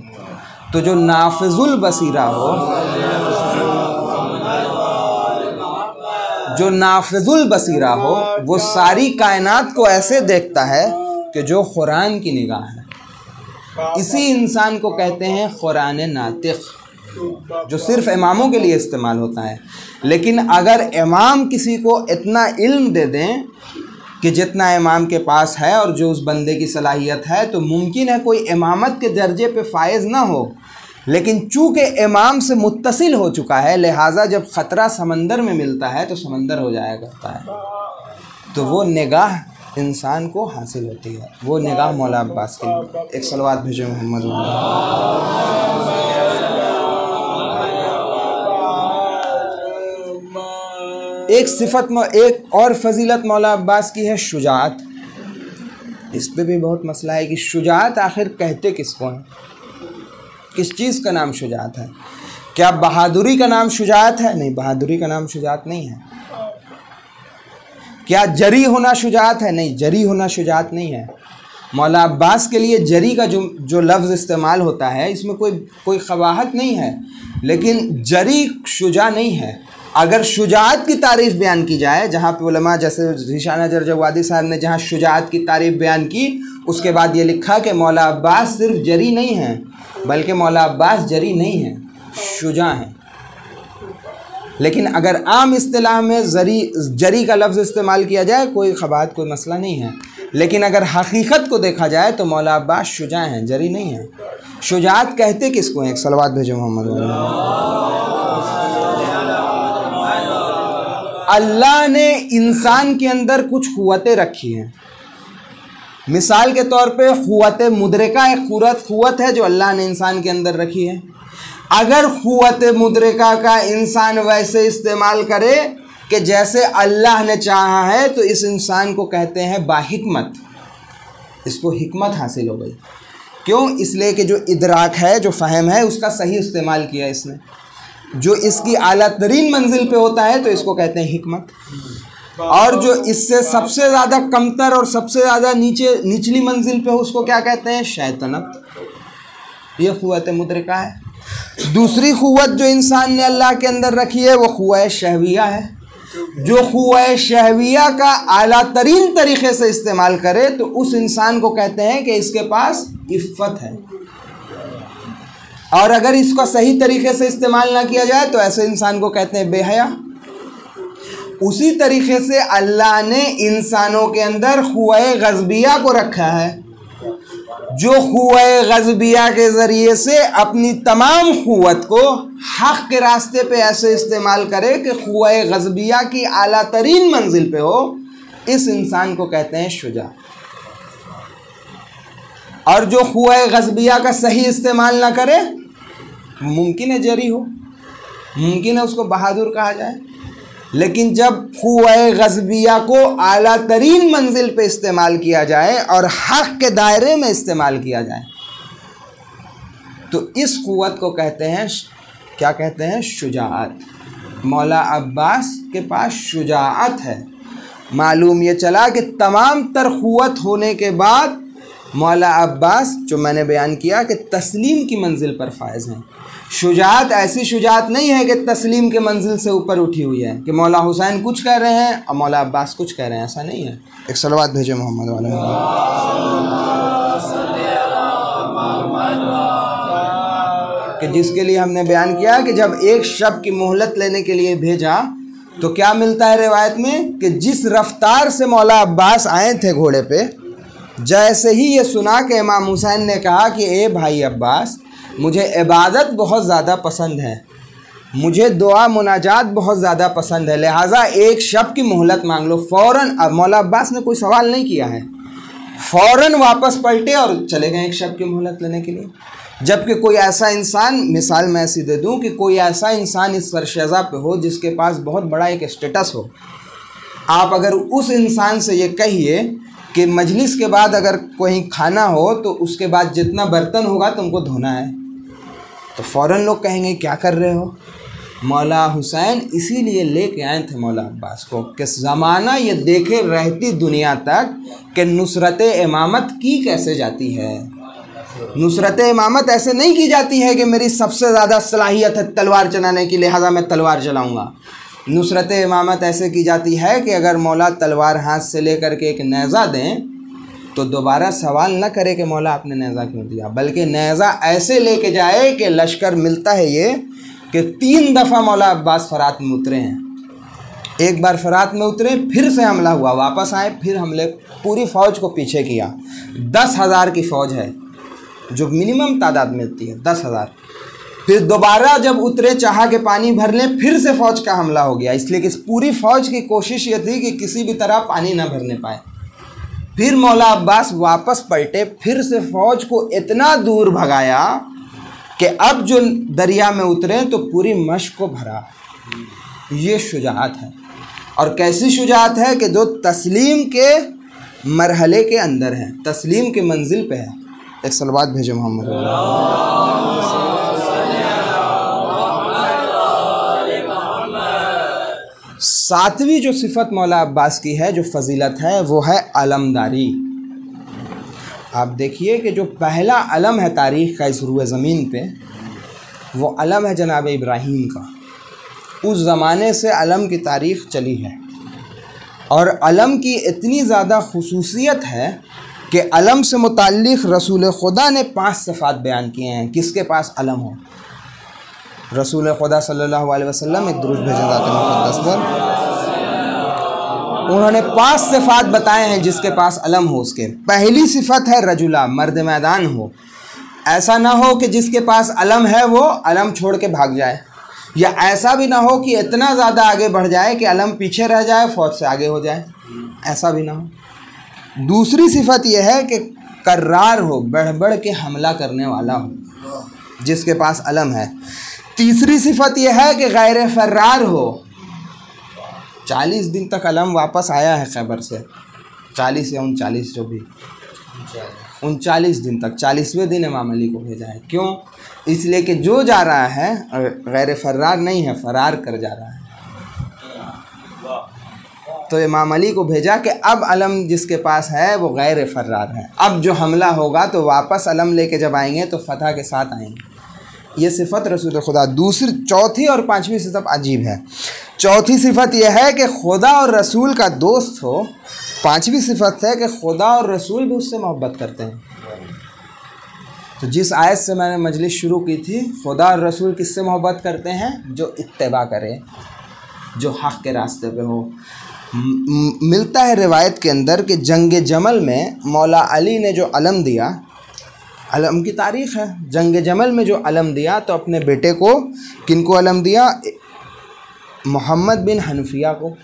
तो जो नाफिजुल बसीरा हो, जो नाफिजुल बसीरा हो, वो सारी कायनात को ऐसे देखता है कि जो कुरान की निगाह है। इसी इंसान को कहते हैं कुरान नातिक़, जो सिर्फ़ इमामों के लिए इस्तेमाल होता है। लेकिन अगर इमाम किसी को इतना इल्म दे दें कि जितना इमाम के पास है और जो उस बंदे की सलाहियत है, तो मुमकिन है कोई इमामत के दर्जे पे फायज़ ना हो, लेकिन चूँकि इमाम से मुत्तसिल हो चुका है, लिहाजा जब ख़तरा समंदर में मिलता है तो समंदर हो जाया करता है। तो वो निगाह इंसान को हासिल होती है, वो निगाह मौला अब्बास के लिए। एक सलवात भेजो मोहम्मद। एक सिफत एक और फजीलत मौला अब्बास की है शुजाअत। इस पे भी बहुत मसला है कि शुजाअत आखिर कहते किसको हैं, किस चीज़ का नाम शुजाअत है। क्या बहादुरी का नाम शुजाअत है? नहीं, बहादुरी का नाम शुजाअत नहीं है। क्या जरी होना शुजाअत है? नहीं, जरी होना शुजाअत नहीं है। मौला अब्बास के लिए जरी का जो लफ्ज़ इस्तेमाल होता है, इसमें कोई ख़वाहत नहीं है, लेकिन जरी शुजा नहीं है। अगर शुजाअत की तारीफ़ बयान की जाए, जहाँ पे उलमा जैसे ज़ीशान जरजवादी साहब ने जहाँ शुजाअत की तारीफ़ बयान की, उसके बाद ये लिखा कि मौला अब्बास सिर्फ जरी नहीं है, बल्कि मौला अब्बास जरी नहीं है, शुजा हैं। लेकिन अगर आम इस्तिलाह में जरी का लफ्ज़ इस्तेमाल किया जाए, कोई ख़बात, कोई मसला नहीं है। लेकिन अगर हकीकत को देखा जाए तो मौला अब्बास शुजा हैं, जरी नहीं है। शुजाअत कहते किसको हैं? एक सलवात भेजो मोहम्मद। अल्लाह ने इंसान के अंदर कुछ क़ुव्वतें रखी हैं। मिसाल के तौर पे क़ुव्वत मुदरिका एक क़ुव्वत है जो अल्लाह ने इंसान के अंदर रखी है। अगर क़ुव्वत मुदरिका का इंसान वैसे इस्तेमाल करे कि जैसे अल्लाह ने चाहा है, तो इस इंसान को कहते हैं बाहिकमत। इसको हिकमत हासिल हो गई। क्यों? इसलिए कि जो इदराक है, जो फ़हम है, उसका सही इस्तेमाल किया इसने। जो इसकी आला तरीन मंजिल पे होता है तो इसको कहते हैं हिकमत, और जो इससे सबसे ज़्यादा कमतर और सबसे ज़्यादा निचली मंजिल पे हो उसको क्या कहते हैं? शैतानत। ये क़ुव्वत मुदरिका है। दूसरी क़ुव्वत जो इंसान ने अल्लाह के अंदर रखी है वो क़ुव्वत शहविया है। जो क़ुव्वत शहविया का आला तरीन तरीक़े से इस्तेमाल करे तो उस इंसान को कहते हैं कि इसके पास इफ़्फ़त है। और अगर इसका सही तरीके से इस्तेमाल ना किया जाए तो ऐसे इंसान को कहते हैं बेहया। उसी तरीके से अल्लाह ने इंसानों के अंदर क़ुव्वत ग़ज़बिया को रखा है, जो क़ुव्वत ग़ज़बिया के ज़रिए से अपनी तमाम क़ुव्वत को हक़ के रास्ते पे ऐसे इस्तेमाल करे कि क़ुव्वत ग़ज़बिया की आला तरीन मंजिल पे हो। इस इंसान को कहते हैं शुजा। और जो क़ुव्वत ग़ज़बिया का सही इस्तेमाल ना करे, मुमकिन है जरी हो, मुमकिन है उसको बहादुर कहा जाए, लेकिन जब क़ुव्वत ग़ज़बिया को आला तरीन मंजिल पे इस्तेमाल किया जाए और हक़ के दायरे में इस्तेमाल किया जाए, तो इस क़ुव्वत को कहते हैं, क्या कहते हैं? शुजाअत। मौला अब्बास के पास शुजाअत है। मालूम ये चला कि तमाम तर क़ुव्वत होने के बाद मौला अब्बास, जो मैंने बयान किया, कि तस्लीम की मंजिल पर फायज़ हैं। शुजाअत ऐसी शुजाअत नहीं है कि तस्लीम के मंजिल से ऊपर उठी हुई है, कि मौला हुसैन कुछ कह रहे हैं और मौला अब्बास कुछ कह रहे हैं, ऐसा नहीं है। एक सलवात भेजो मोहम्मद वाले। कि जिसके लिए हमने बयान किया कि जब एक शब की मोहलत लेने के लिए भेजा तो क्या मिलता है रिवायत में कि जिस रफ्तार से मौला अब्बास आए थे घोड़े पे, जैसे ही ये सुना कि इमाम हुसैन ने कहा कि ए भाई अब्बास, मुझे इबादत बहुत ज़्यादा पसंद है, मुझे दुआ मुनाजात बहुत ज़्यादा पसंद है, लिहाजा एक शब की मोहलत मांग लो। फ़ौरन मौला अब्बास ने कोई सवाल नहीं किया है, फ़ौरन वापस पलटे और चले गए एक शब की मोहलत लेने के लिए। जबकि कोई ऐसा इंसान, मिसाल मैं ऐसी दे दूँ कि कोई ऐसा इंसान इस सरशज़ा पे हो जिसके पास बहुत बड़ा एक स्टेटस हो, आप अगर उस इंसान से ये कहिए कि मजलिस के बाद अगर कोई खाना हो तो उसके बाद जितना बर्तन होगा तुमको धोना है, तो फ़ौरन लोग कहेंगे क्या कर रहे हो। मौला हुसैन इसीलिए लेके आए थे मौला अब्बास को कि ज़माना ये देखे रहती दुनिया तक कि नुसरत इमामत की कैसे जाती है। नुसरत इमामत ऐसे नहीं की जाती है कि मेरी सबसे ज़्यादा सलाहियत है तलवार चलाने की, लिहाजा मैं तलवार चलाऊँगा। नुसरत इमामत ऐसे की जाती है कि अगर मौला तलवार हाथ से लेकर के एक नेज़ा दें तो दोबारा सवाल न करे कि मौला आपने नेज़ा क्यों दिया, बल्कि नेज़ा ऐसे लेके जाए कि लश्कर मिलता है ये कि 3 दफ़ा मौला अब्बास फ़रात में उतरे हैं। एक बार फ़रात में उतरे, फिर से हमला हुआ, वापस आए, फिर हमले पूरी फ़ौज को पीछे किया। 10,000 की फ़ौज है जो मिनिमम तादाद मिलती है, 10,000। फिर दोबारा जब उतरे चाहा कि पानी भर लें, फिर से फ़ौज का हमला हो गया, इसलिए कि पूरी फ़ौज की कोशिश ये थी कि किसी भी तरह पानी ना भरने पाए। फिर मौला अब्बास वापस पलटे, फिर से फ़ौज को इतना दूर भगाया कि अब जो दरिया में उतरे तो पूरी मश्क को भरा। ये शुजाअत है, और कैसी शुजाअत है कि जो तस्लीम के मरहले के अंदर है, तस्लीम के मंजिल पे है। एक सलवात भेजो मोहम्मद। 7वीं जो सिफत मौला अब्बास की है, जो फजीलत है, वो है अलमदारी। आप देखिए कि जो पहला अलम है तारीख़ का इस रुए ज़मीन पे, वो अलम है जनाब इब्राहीम का। उस ज़माने से अलम की तारीख़ चली है, और अलम की इतनी ज़्यादा खुसूसियत है कि अलम से मुताल्लिक़ रसूल खुदा ने 5 सिफ़ात बयान किए हैं। किसके पास अलम हो, रसूल खुदा सल्लल्लाहु अलैहि वसल्लम एक दुरूद भेजा ज़ात मुक़द्दस पर, उन्होंने 5 सिफ़ात बताए हैं जिसके पास अलम हो उसके। पहली सिफ़त है रजुला, मर्द मैदान हो। ऐसा ना हो कि जिसके पास अलम है वो अलम छोड़ के भाग जाए, या ऐसा भी ना हो कि इतना ज़्यादा आगे बढ़ जाए कि अलम पीछे रह जाए, फ़ौज से आगे हो जाए, ऐसा भी ना हो। दूसरी सिफ़त यह है कि कर्रार हो, बढ़ बढ़ के हमला करने वाला हो, जिसके पास अलम है। तीसरी सिफ़त यह है कि गैर फर्रार हो। 40 दिन तक अलम वापस आया है खैबर से, 40 या 39 जो भी, 39 दिन तक, 40वें दिन इमाम अली को भेजा है। क्यों? इसलिए कि जो जा रहा है गैर फर्रार नहीं है, फ़रार कर जा रहा है। तो इमाम अली को भेजा कि अब अलम जिसके पास है वो गैर फर्रार है, अब जो हमला होगा तो वापस अलम लेके जब आएंगे तो फतह के साथ आएंगे। ये सिफ़त रसूल खुदा। दूसरी, चौथी और 5वीं सिफ़त अजीब है। चौथी सिफ़त यह है कि खुदा और रसूल का दोस्त हो। 5वीं सिफ़त है कि खुदा और रसूल भी उससे मोहब्बत करते हैं। तो जिस आयत से मैंने मजलिस शुरू की थी, खुदा और रसूल किससे मोहब्बत करते हैं? जो इत्तिबा करे, जो हक़ के रास्ते पे हो। मिलता है रिवायत के अंदर कि जंग जमल में मौला अली ने जो अलम दिया, अलम की तारीख़ है, जंग जमल में जो अलम दिया तो अपने बेटे को, किनको अलम दिया? मोहम्मद बिन हनफिया को,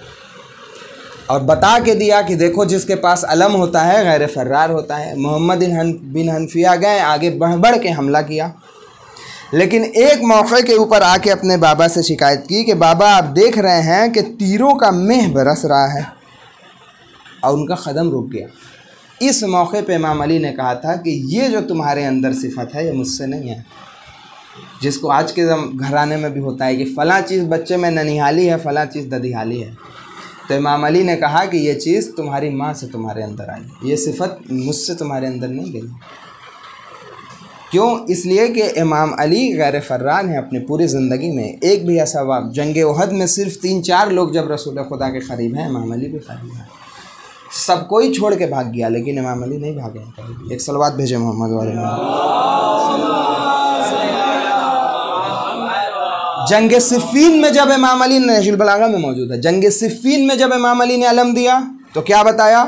और बता के दिया कि देखो जिसके पास अलम होता है गैर फर्रार होता है। मोहम्मद बिन हनफिया गए, आगे बढ़ बढ़ के हमला किया, लेकिन एक मौके के ऊपर आके अपने बाबा से शिकायत की कि बाबा आप देख रहे हैं कि तीरों का मेह बरस रहा है, और उनका क़दम रुक गया। इस मौके पे इमाम अली ने कहा था कि ये जो तुम्हारे अंदर सिफ़त है ये मुझसे नहीं है, जिसको आज के घराने में भी होता है कि फ़लाँ चीज़ बच्चे में ननिहाली है, फ़लाँ चीज़ ददिहाली है। तो इमाम अली ने कहा कि ये चीज़ तुम्हारी माँ से तुम्हारे अंदर आई, ये सिफ़त मुझसे तुम्हारे अंदर नहीं गई। क्यों? इसलिए कि इमाम अली गैर फर्रार हैं अपनी पूरी ज़िंदगी में। एक भी ऐसा वाक़, जंग उहद में सिर्फ 3-4 लोग जब रसूल खुदा के करीब हैं, इमाम अली भी करीब हैं। सब कोई छोड़ के भाग गया, लेकिन इमाम अली नहीं भागे कभी। एक सलवात भेजे मोहम्मद वाले में। जंग सिफ़ीन में जब इमाम अली ने, नहजुल बलागा में मौजूद है, जंग सिफ़ीन में जब इमाम अली ने अलम दिया तो क्या बताया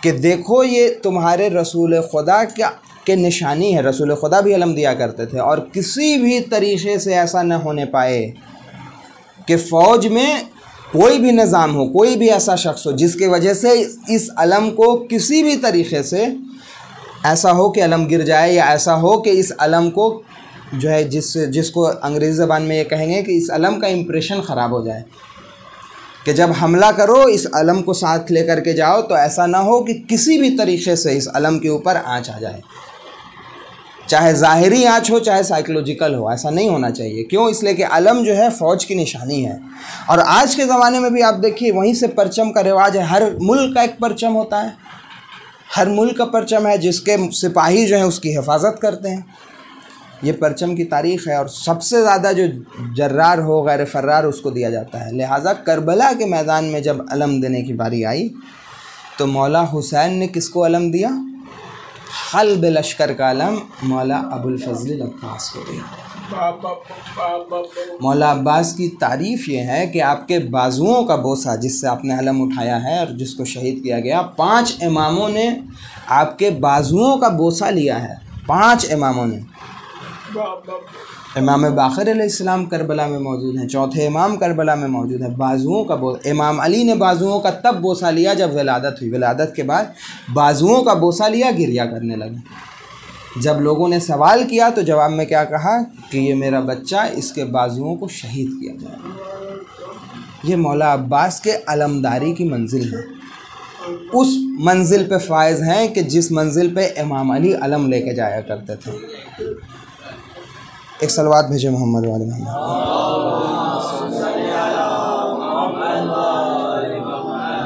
कि देखो ये तुम्हारे रसूल खुदा के निशानी है। रसूल खुदा भी अलम दिया करते थे, और किसी भी तरीक़े से ऐसा न होने पाए कि फ़ौज में कोई भी निज़ाम हो, कोई भी ऐसा शख्स हो जिसकी वजह से इस अलम को किसी भी तरीक़े से ऐसा हो कि अलम गिर जाए, या ऐसा हो कि इस अलम को जो है जिसको अंग्रेज़ी ज़बान में ये कहेंगे कि इस अलम का इम्प्रेशन ख़राब हो जाए। कि जब हमला करो इस अलम को साथ लेकर के जाओ, तो ऐसा ना हो कि किसी भी तरीक़े से इस अलम के ऊपर आँच आ जाए, चाहे ज़ाहिरी आँच हो चाहे साइकोलॉजिकल हो, ऐसा नहीं होना चाहिए। क्यों? इसलिए कि अलम जो है फ़ौज की निशानी है। और आज के ज़माने में भी आप देखिए वहीं से परचम का रिवाज है। हर मुल्क का एक परचम होता है, हर मुल्क का परचम है, जिसके सिपाही जो हैं उसकी हिफाजत करते हैं। ये परचम की तारीख़ है। और सबसे ज़्यादा जो जर्रार हो, गैर फर्रार, उसको दिया जाता है। लिहाजा करबला के मैदान में जब अलम देने की बारी आई तो मौला हुसैन ने किसको अलम दिया? हल्ब लश्कर का अलम मौला अबुल फजल अब्बास को दिया। मौला अब्बास की तारीफ़ ये है कि आपके बाजुओं का बोसा जिससे आपने अलम उठाया है और जिसको शहीद किया गया, 5 इमामों ने आपके बाजुओं का बोसा लिया है। 5 इमामों ने। इमाम बाक़र अलैहिस्सलाम करबला में मौजूद हैं, चौथे इमाम करबला में मौजूद है। बाजुओं का बोसा, इमाम अली ने बाजुओं का तब बोसा लिया जब विलादत हुई। विलादत के बाद बाजुओं का बोसा लिया, गिरिया करने लगे। जब लोगों ने सवाल किया तो जवाब में क्या कहा कि ये मेरा बच्चा, इसके बाजुओं को शहीद किया जाए। ये मौला अब्बास के अलमदारी की मंजिल है। उस मंजिल पे फायज़ हैं कि जिस मंजिल पे इमाम अली अलम लेके जाया करते थे। एक सलवात भेजे मोहम्मद वाले मोहम्मद।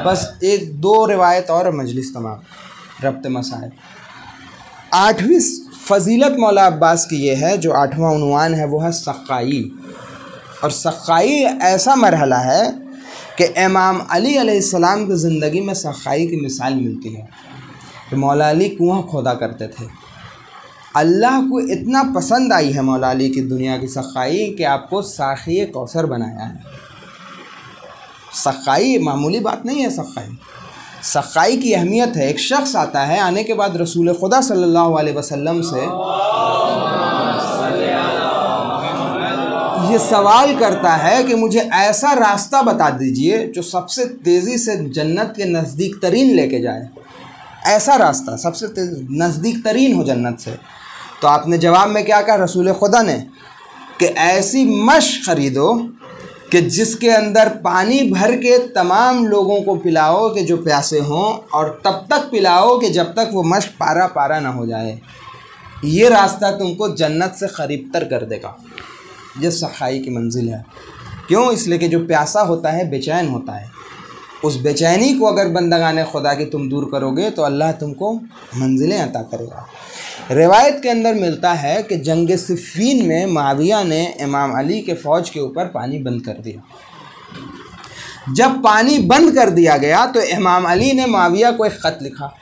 बस 1-2 रिवायत और मजलिस तमाम रब्त मसाइल। 8वीं फ़जीलत मौला अब्बास की ये है, जो 8वां उन्वान है वो है सक़ाई। और सक़ाई ऐसा मरहला है कि इमाम अली अलैहिस्सलाम की ज़िंदगी में सक़ाई की मिसाल मिलती है कि मौला अली कुआं खोदा करते थे। अल्लाह को इतना पसंद आई है मौला अली की दुनिया की सक़ाई कि आपको साक़ी कौसर बनाया है। सक़ाई मामूली बात नहीं है। सक़ाई की अहमियत है। एक शख्स आता है, आने के बाद रसूल खुदा सल्लल्लाहु अलैहि वसल्लम से ये सवाल करता है कि मुझे ऐसा रास्ता बता दीजिए जो सबसे तेज़ी से जन्नत के नज़दीक तरीन लेके जाए। ऐसा रास्ता सबसे नज़दीक तरीन हो जन्नत से। तो आपने जवाब में क्या कहा रसूल खुदा ने कि ऐसी मशक ख़रीदो कि जिसके अंदर पानी भर के तमाम लोगों को पिलाओ कि जो प्यासे हों, और तब तक पिलाओ कि जब तक वो मशक पारा पारा ना हो जाए। ये रास्ता तुमको जन्नत से करीब तर कर देगा। ये सख़ाई की मंजिल है। क्यों? इसलिए कि जो प्यासा होता है बेचैन होता है। उस बेचैनी को अगर बंदगाने खुदा की तुम दूर करोगे तो अल्लाह तुमको मंजिलें अता करेगा। रिवायत के अंदर मिलता है कि जंग सिफ़ीन में मुआविया ने इमाम अली के फ़ौज के ऊपर पानी बंद कर दिया। जब पानी बंद कर दिया गया तो इमाम अली ने मुआविया को एक ख़त लिखा।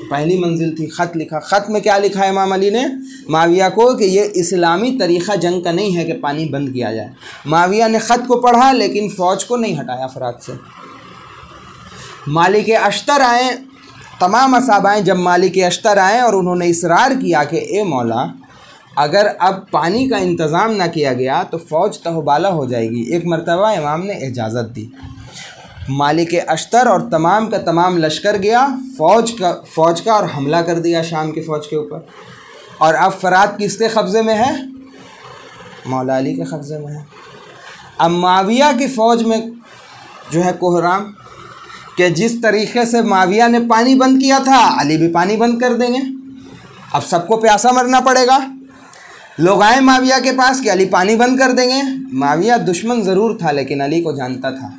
पहली मंजिल थी, ख़त लिखा। ख़त में क्या लिखा इमाम अली ने मुआविया को कि ये इस्लामी तरीक़ा जंग का नहीं है कि पानी बंद किया जाए। मुआविया ने ख़त को पढ़ा लेकिन फ़ौज को नहीं हटाया फ़रात से। मालिक अश्तर आए, तमाम असहाब आए। जब मालिक अश्तर आए और उन्होंने इसरार किया कि ए मौला, अगर अब पानी का इंतज़ाम ना किया गया तो फ़ौज तहबाला हो जाएगी। एक मरतबा इमाम ने इजाज़त दी। मालिक अश्तर और तमाम का तमाम लश्कर गया फ़ौज का और हमला कर दिया शाम की फ़ौज के ऊपर। और अब फ़रात किसके कब्ज़े में है? मौला अली के कब्ज़े में है। अब मुआविया की फ़ौज में जो है कोहराम कि जिस तरीक़े से मुआविया ने पानी बंद किया था, अली भी पानी बंद कर देंगे। अब सबको प्यासा मरना पड़ेगा। लोग आए मुआविया के पास कि अली पानी बंद कर देंगे। मुआविया दुश्मन ज़रूर था लेकिन अली को जानता था।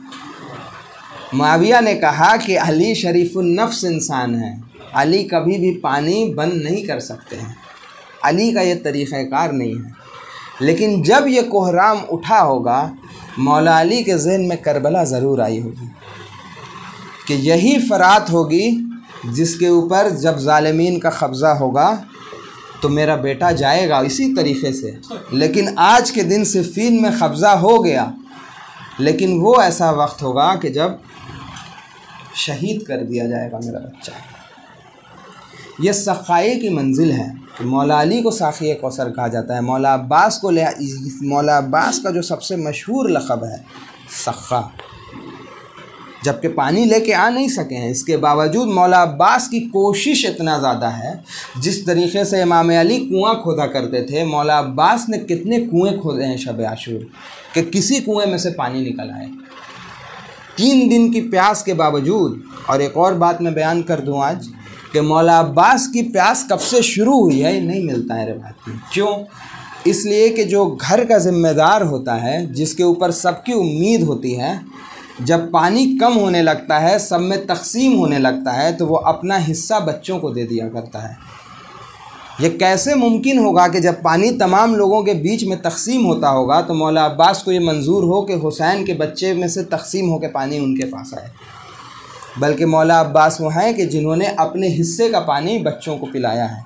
मुआविया ने कहा कि अली शरीफुन नफ्स इंसान है, अली कभी भी पानी बंद नहीं कर सकते हैं, अली का ये तरीक़ाकार नहीं है। लेकिन जब ये कोहराम उठा होगा, मौला अली के जहन में करबला ज़रूर आई होगी कि यही फ़रात होगी जिसके ऊपर जब ज़ालिमीन का कब्ज़ा होगा तो मेरा बेटा जाएगा इसी तरीक़े से। लेकिन आज के दिन सिफ़ीन में कब्ज़ा हो गया, लेकिन वो ऐसा वक्त होगा कि जब शहीद कर दिया जाएगा मेरा बच्चा। ये सक़ाई की मंजिल है कि मौला अली को साक़ी कौसर कहा जाता है। मौला अब्बास को मौला अब्बास का जो सबसे मशहूर लक़ब है सक़ा, जबकि पानी लेके आ नहीं सके हैं, इसके बावजूद मौला अब्बास की कोशिश इतना ज़्यादा है। जिस तरीक़े से इमाम अली कुआं खोदा करते थे, मौला अब्बास ने कितने कुएं खोदे हैं शब आशूर कि किसी कुएं में से पानी निकल आए। 3 दिन की प्यास के बावजूद। और एक और बात मैं बयान कर दूं आज कि मौला अब्बास की प्यास कब से शुरू हुई है, ये नहीं मिलता है रिवायत में। क्यों? इसलिए कि जो घर का ज़िम्मेदार होता है, जिसके ऊपर सबकी उम्मीद होती है, जब पानी कम होने लगता है, सब में तकसीम होने लगता है, तो वो अपना हिस्सा बच्चों को दे दिया करता है। ये कैसे मुमकिन होगा कि जब पानी तमाम लोगों के बीच में तकसीम होता होगा तो मौला अब्बास को ये मंजूर हो कि हुसैन के बच्चे में से तकसीम हो के पानी उनके पास आए? बल्कि मौला अब्बास वो हैं कि जिन्होंने अपने हिस्से का पानी बच्चों को पिलाया है।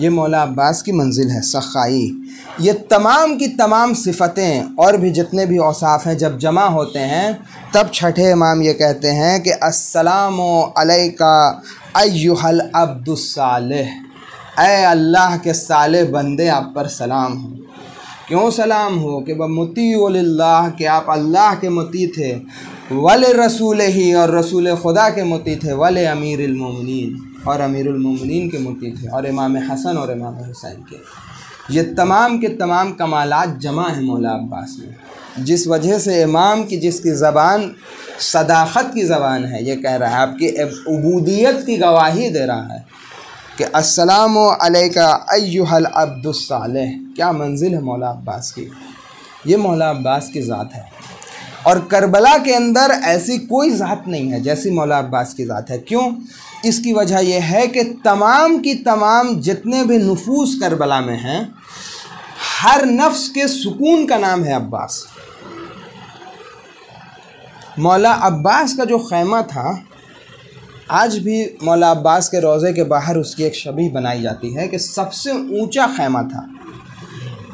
ये मौला अब्बास की मंजिल है, सखाई। ये तमाम की तमाम सिफ़तें और भी जितने भी औसाफ़ हैं जब जमा होते हैं तब छठे इमाम ये कहते हैं कि अस्सलामु अलैका अय्युहल अब्दुस्सालिह, ऐ अल्लाह के साले बंदे आप पर सलाम हो। क्यों सलाम हो? कि बमुतीउ लिल्लाह, कि आप अल्लाह के मुती थे, वले रसूल ही, और रसूल खुदा के मुती थे, वले अमीरुल मोमिनीन, और अमीरुल मोमिनीन के मुती थे, और इमाम हसन और इमाम हुसैन के। ये तमाम के तमाम कमालात जमा हैं मौला अब्बास में, जिस वजह से इमाम की जिसकी ज़बान सदाक़त की ज़बान है, ये कह रहा है, आपकी उबूदियत की गवाही दे रहा है कि अस्सलामु अलैका अय्युहल अब्दुस्सालिह। क्या मंजिल है मौला अब्बास की। ये मौला अब्बास की ज़ात है। और करबला के अंदर ऐसी कोई ज़ात नहीं है जैसी मौला अब्बास की ज़ात है। क्यों? इसकी वजह यह है कि तमाम की तमाम जितने भी नफूस करबला में हैं, हर नफ्स के सुकून का नाम है अब्बास। मौला अब्बास का जो खैमा था, आज भी मौला अब्बास के रोज़े के बाहर उसकी एक शबीह बनाई जाती है कि सबसे ऊंचा खैमा था।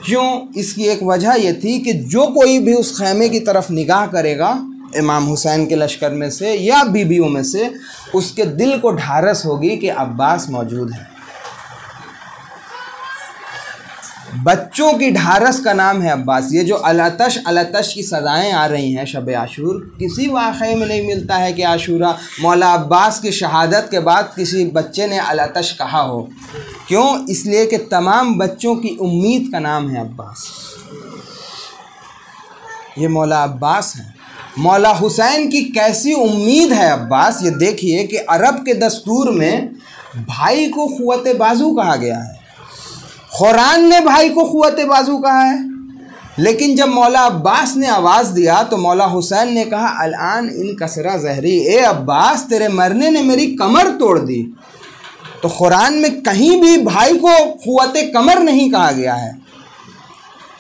क्यों? इसकी एक वजह यह थी कि जो कोई भी उस खैमे की तरफ निगाह करेगा इमाम हुसैन के लश्कर में से या बीबियों में से, उसके दिल को ढारस होगी कि अब्बास मौजूद है। बच्चों की ढारस का नाम है अब्बास। ये जो अलतश की सदाएं आ रही हैं शब आशूर, किसी वाक़े में नहीं मिलता है कि आशूरा मौला अब्बास की शहादत के बाद किसी बच्चे ने अलतश कहा हो। क्यों? इसलिए कि तमाम बच्चों की उम्मीद का नाम है अब्बास। ये मौला अब्बास है। मौला हुसैन की कैसी उम्मीद है अब्बास, ये देखिए कि अरब के दस्तूर में भाई को क़ुव्वत बाजू कहा गया है। कुरान ने भाई को क़ुव्वत बाजू कहा है, लेकिन जब मौला अब्बास ने आवाज़ दिया तो मौला हुसैन ने कहा अलान इन कसरा ज़हरी, ए अब्बास तेरे मरने ने मेरी कमर तोड़ दी। तो कुरान में कहीं भी भाई को क़ुव्वत कमर नहीं कहा गया है।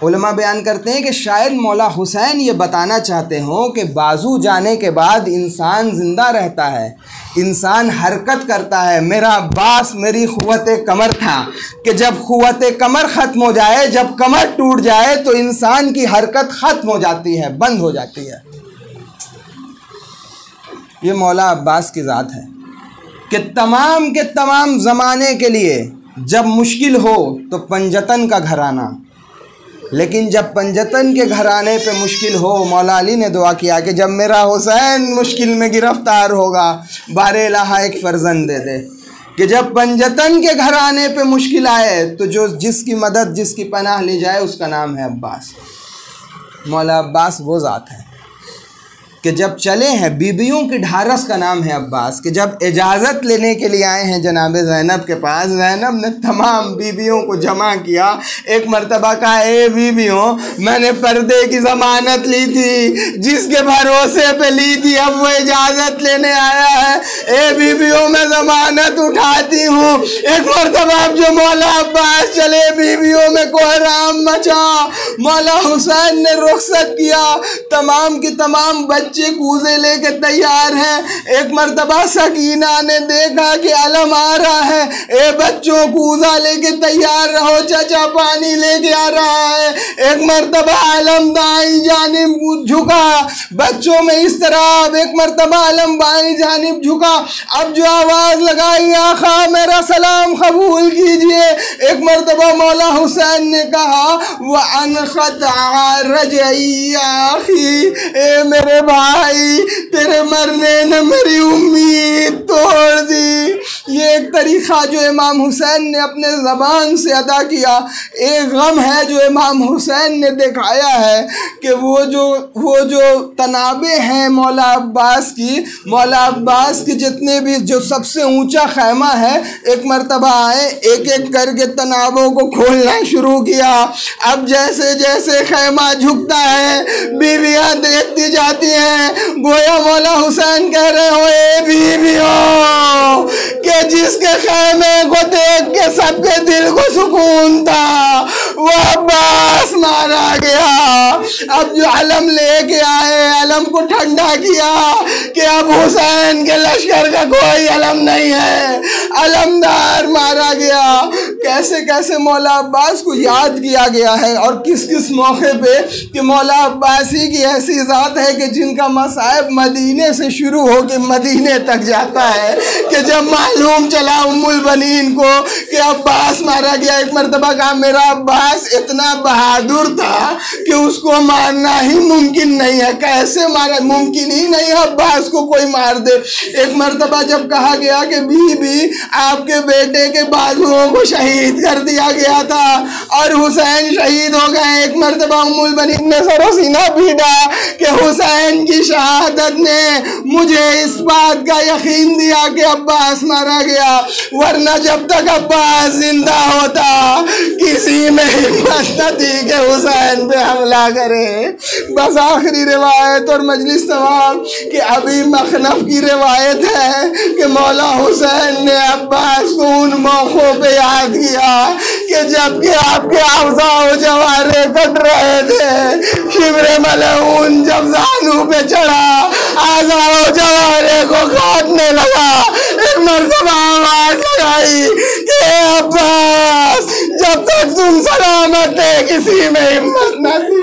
उलमा बयान करते हैं कि शायद मौला हुसैन ये बताना चाहते हों कि बाजू जाने के बाद इंसान ज़िंदा रहता है, इंसान हरकत करता है। मेरा अब्बास मेरी क़ुव्वत कमर था कि जब क़ुव्वत कमर ख़त्म हो जाए, जब कमर टूट जाए तो इंसान की हरकत ख़त्म हो जाती है, बंद हो जाती है। ये मौला अब्बास की ज़ात है कि तमाम के तमाम ज़माने के लिए जब मुश्किल हो तो पंजतन का घराना, लेकिन जब पंजतन के घराने पे मुश्किल हो, मौला अली ने दुआ किया कि जब मेरा हुसैन मुश्किल में गिरफ़्तार होगा, बारे इलाहा एक फ़र्जंद दे दे। कि जब पंजतन के घराने पे मुश्किल आए तो जो जिसकी मदद जिसकी पनाह ली जाए उसका नाम है अब्बास। मौला अब्बास वो ज़ात है कि जब चले हैं बीबियों की ढारस का नाम है अब्बास। कि जब इजाज़त लेने के लिए आए हैं जनाब ज़ैनब के पास, ज़ैनब ने तमाम बीबियों को जमा किया। एक मरतबा कहा, ए बीबियों, मैंने पर्दे की ज़मानत ली थी, जिसके भरोसे पे ली थी, अब वो इजाज़त लेने आया है। ए बीबियों, मैं ज़मानत उठाती हूँ। एक मरतबा अब जो मौला अब्बास चले, बीबियों में कोहराम मचा। मौला हुसैन ने रुखसत किया, तमाम की तमाम बच्चे कूज़े लेके तैयार हैं। एक मर्तबा सकीना ने देखा कि अलम आ रहा है, ए बच्चों कूज़ा लेके तैयार रहो, चाचा पानी लेके आ रहा है। एक मर्तबा अलम दाई जानिब झुका, बच्चों में इस तरह। एक मर्तबा अलम बाई जानिब झुका, अब जो आवाज़ लगाई, आखा मेरा सलाम कबूल कीजिए। एक मर्तबा मौला हुसैन ने कहा, वह अनखत रजई आखी, ए मेरे भाई, तेरे मरने ने मेरी उम्मीद तोड़ दी। ये एक तरीक़ा सलीक़ा जो इमाम हुसैन ने अपने ज़बान से अदा किया, एक गम है जो इमाम हुसैन ने दिखाया है कि वो जो तनाबे हैं मौला अब्बास की, मौला अब्बास की जितने भी जो सबसे ऊंचा खैमा है, एक मर्तबा आए, एक एक करके तनाबों को खोलना शुरू किया। अब जैसे जैसे खैमा झुकता है, बीवियां देखती जाती हैं, गोया मौला हुसैन कह रहे हो ए बीवियों कि जिसके खैमे को देख के सबके दिल को सुकून था, वो अब्बास मारा गया। अब जो अलम लेके आए, अलम को ठंडा किया कि अब हुसैन के लश्कर का कोई अलम नहीं है, अलमदार मारा गया। कैसे कैसे मौला अब्बास को याद किया गया है और किस किस मौके पे कि मौला अब्बास ही की ऐसी ज़ात है कि जिनका मसाइब मदीने से शुरू होकर मदीने तक जाता है कि जब मालूम चला उम्मुल बनीन को कि अब्बास मारा गया, एक मरतबा कहा मेरा अब्बास इतना बहादुर था कि उसको मारना ही मुमकिन नहीं है। कैसे मारा, मुमकिन ही नहीं है अब्बास को कोई मार दे। एक मरतबा जब कहा गया कि बीबी आपके बेटे के बाजुओं को शहीद कर दिया गया था और हुसैन शहीद हो गए, एक मरतबा उम्मुल बनीन ने सरो सीना पीटा कि हुसैन की शहादत ने मुझे इस बात का यकीन दिया कि अब्बास मारा गया, वरना जब तक अब्बास जिंदा होता किसी में हिम्मत न थी कि हुसैन पे हमला करे। बस आखिरी रिवायत और मजलिस तमाम कि अभी मखनफ की रिवायत है कि मौला हुसैन ने अब्बास को उन मौक़ों पे याद किया कि जबकि आपके अफ़ज़ा जवारे कट रहे थे, शिब्रे मलऊन जब जानू पे चढ़ा, आज़ा जवारे को काटने लगा, एक मरतबा आवाज़ लगाई कि अब्बास जब तक तुम सलामत थे किसी में हिम्मत न थी।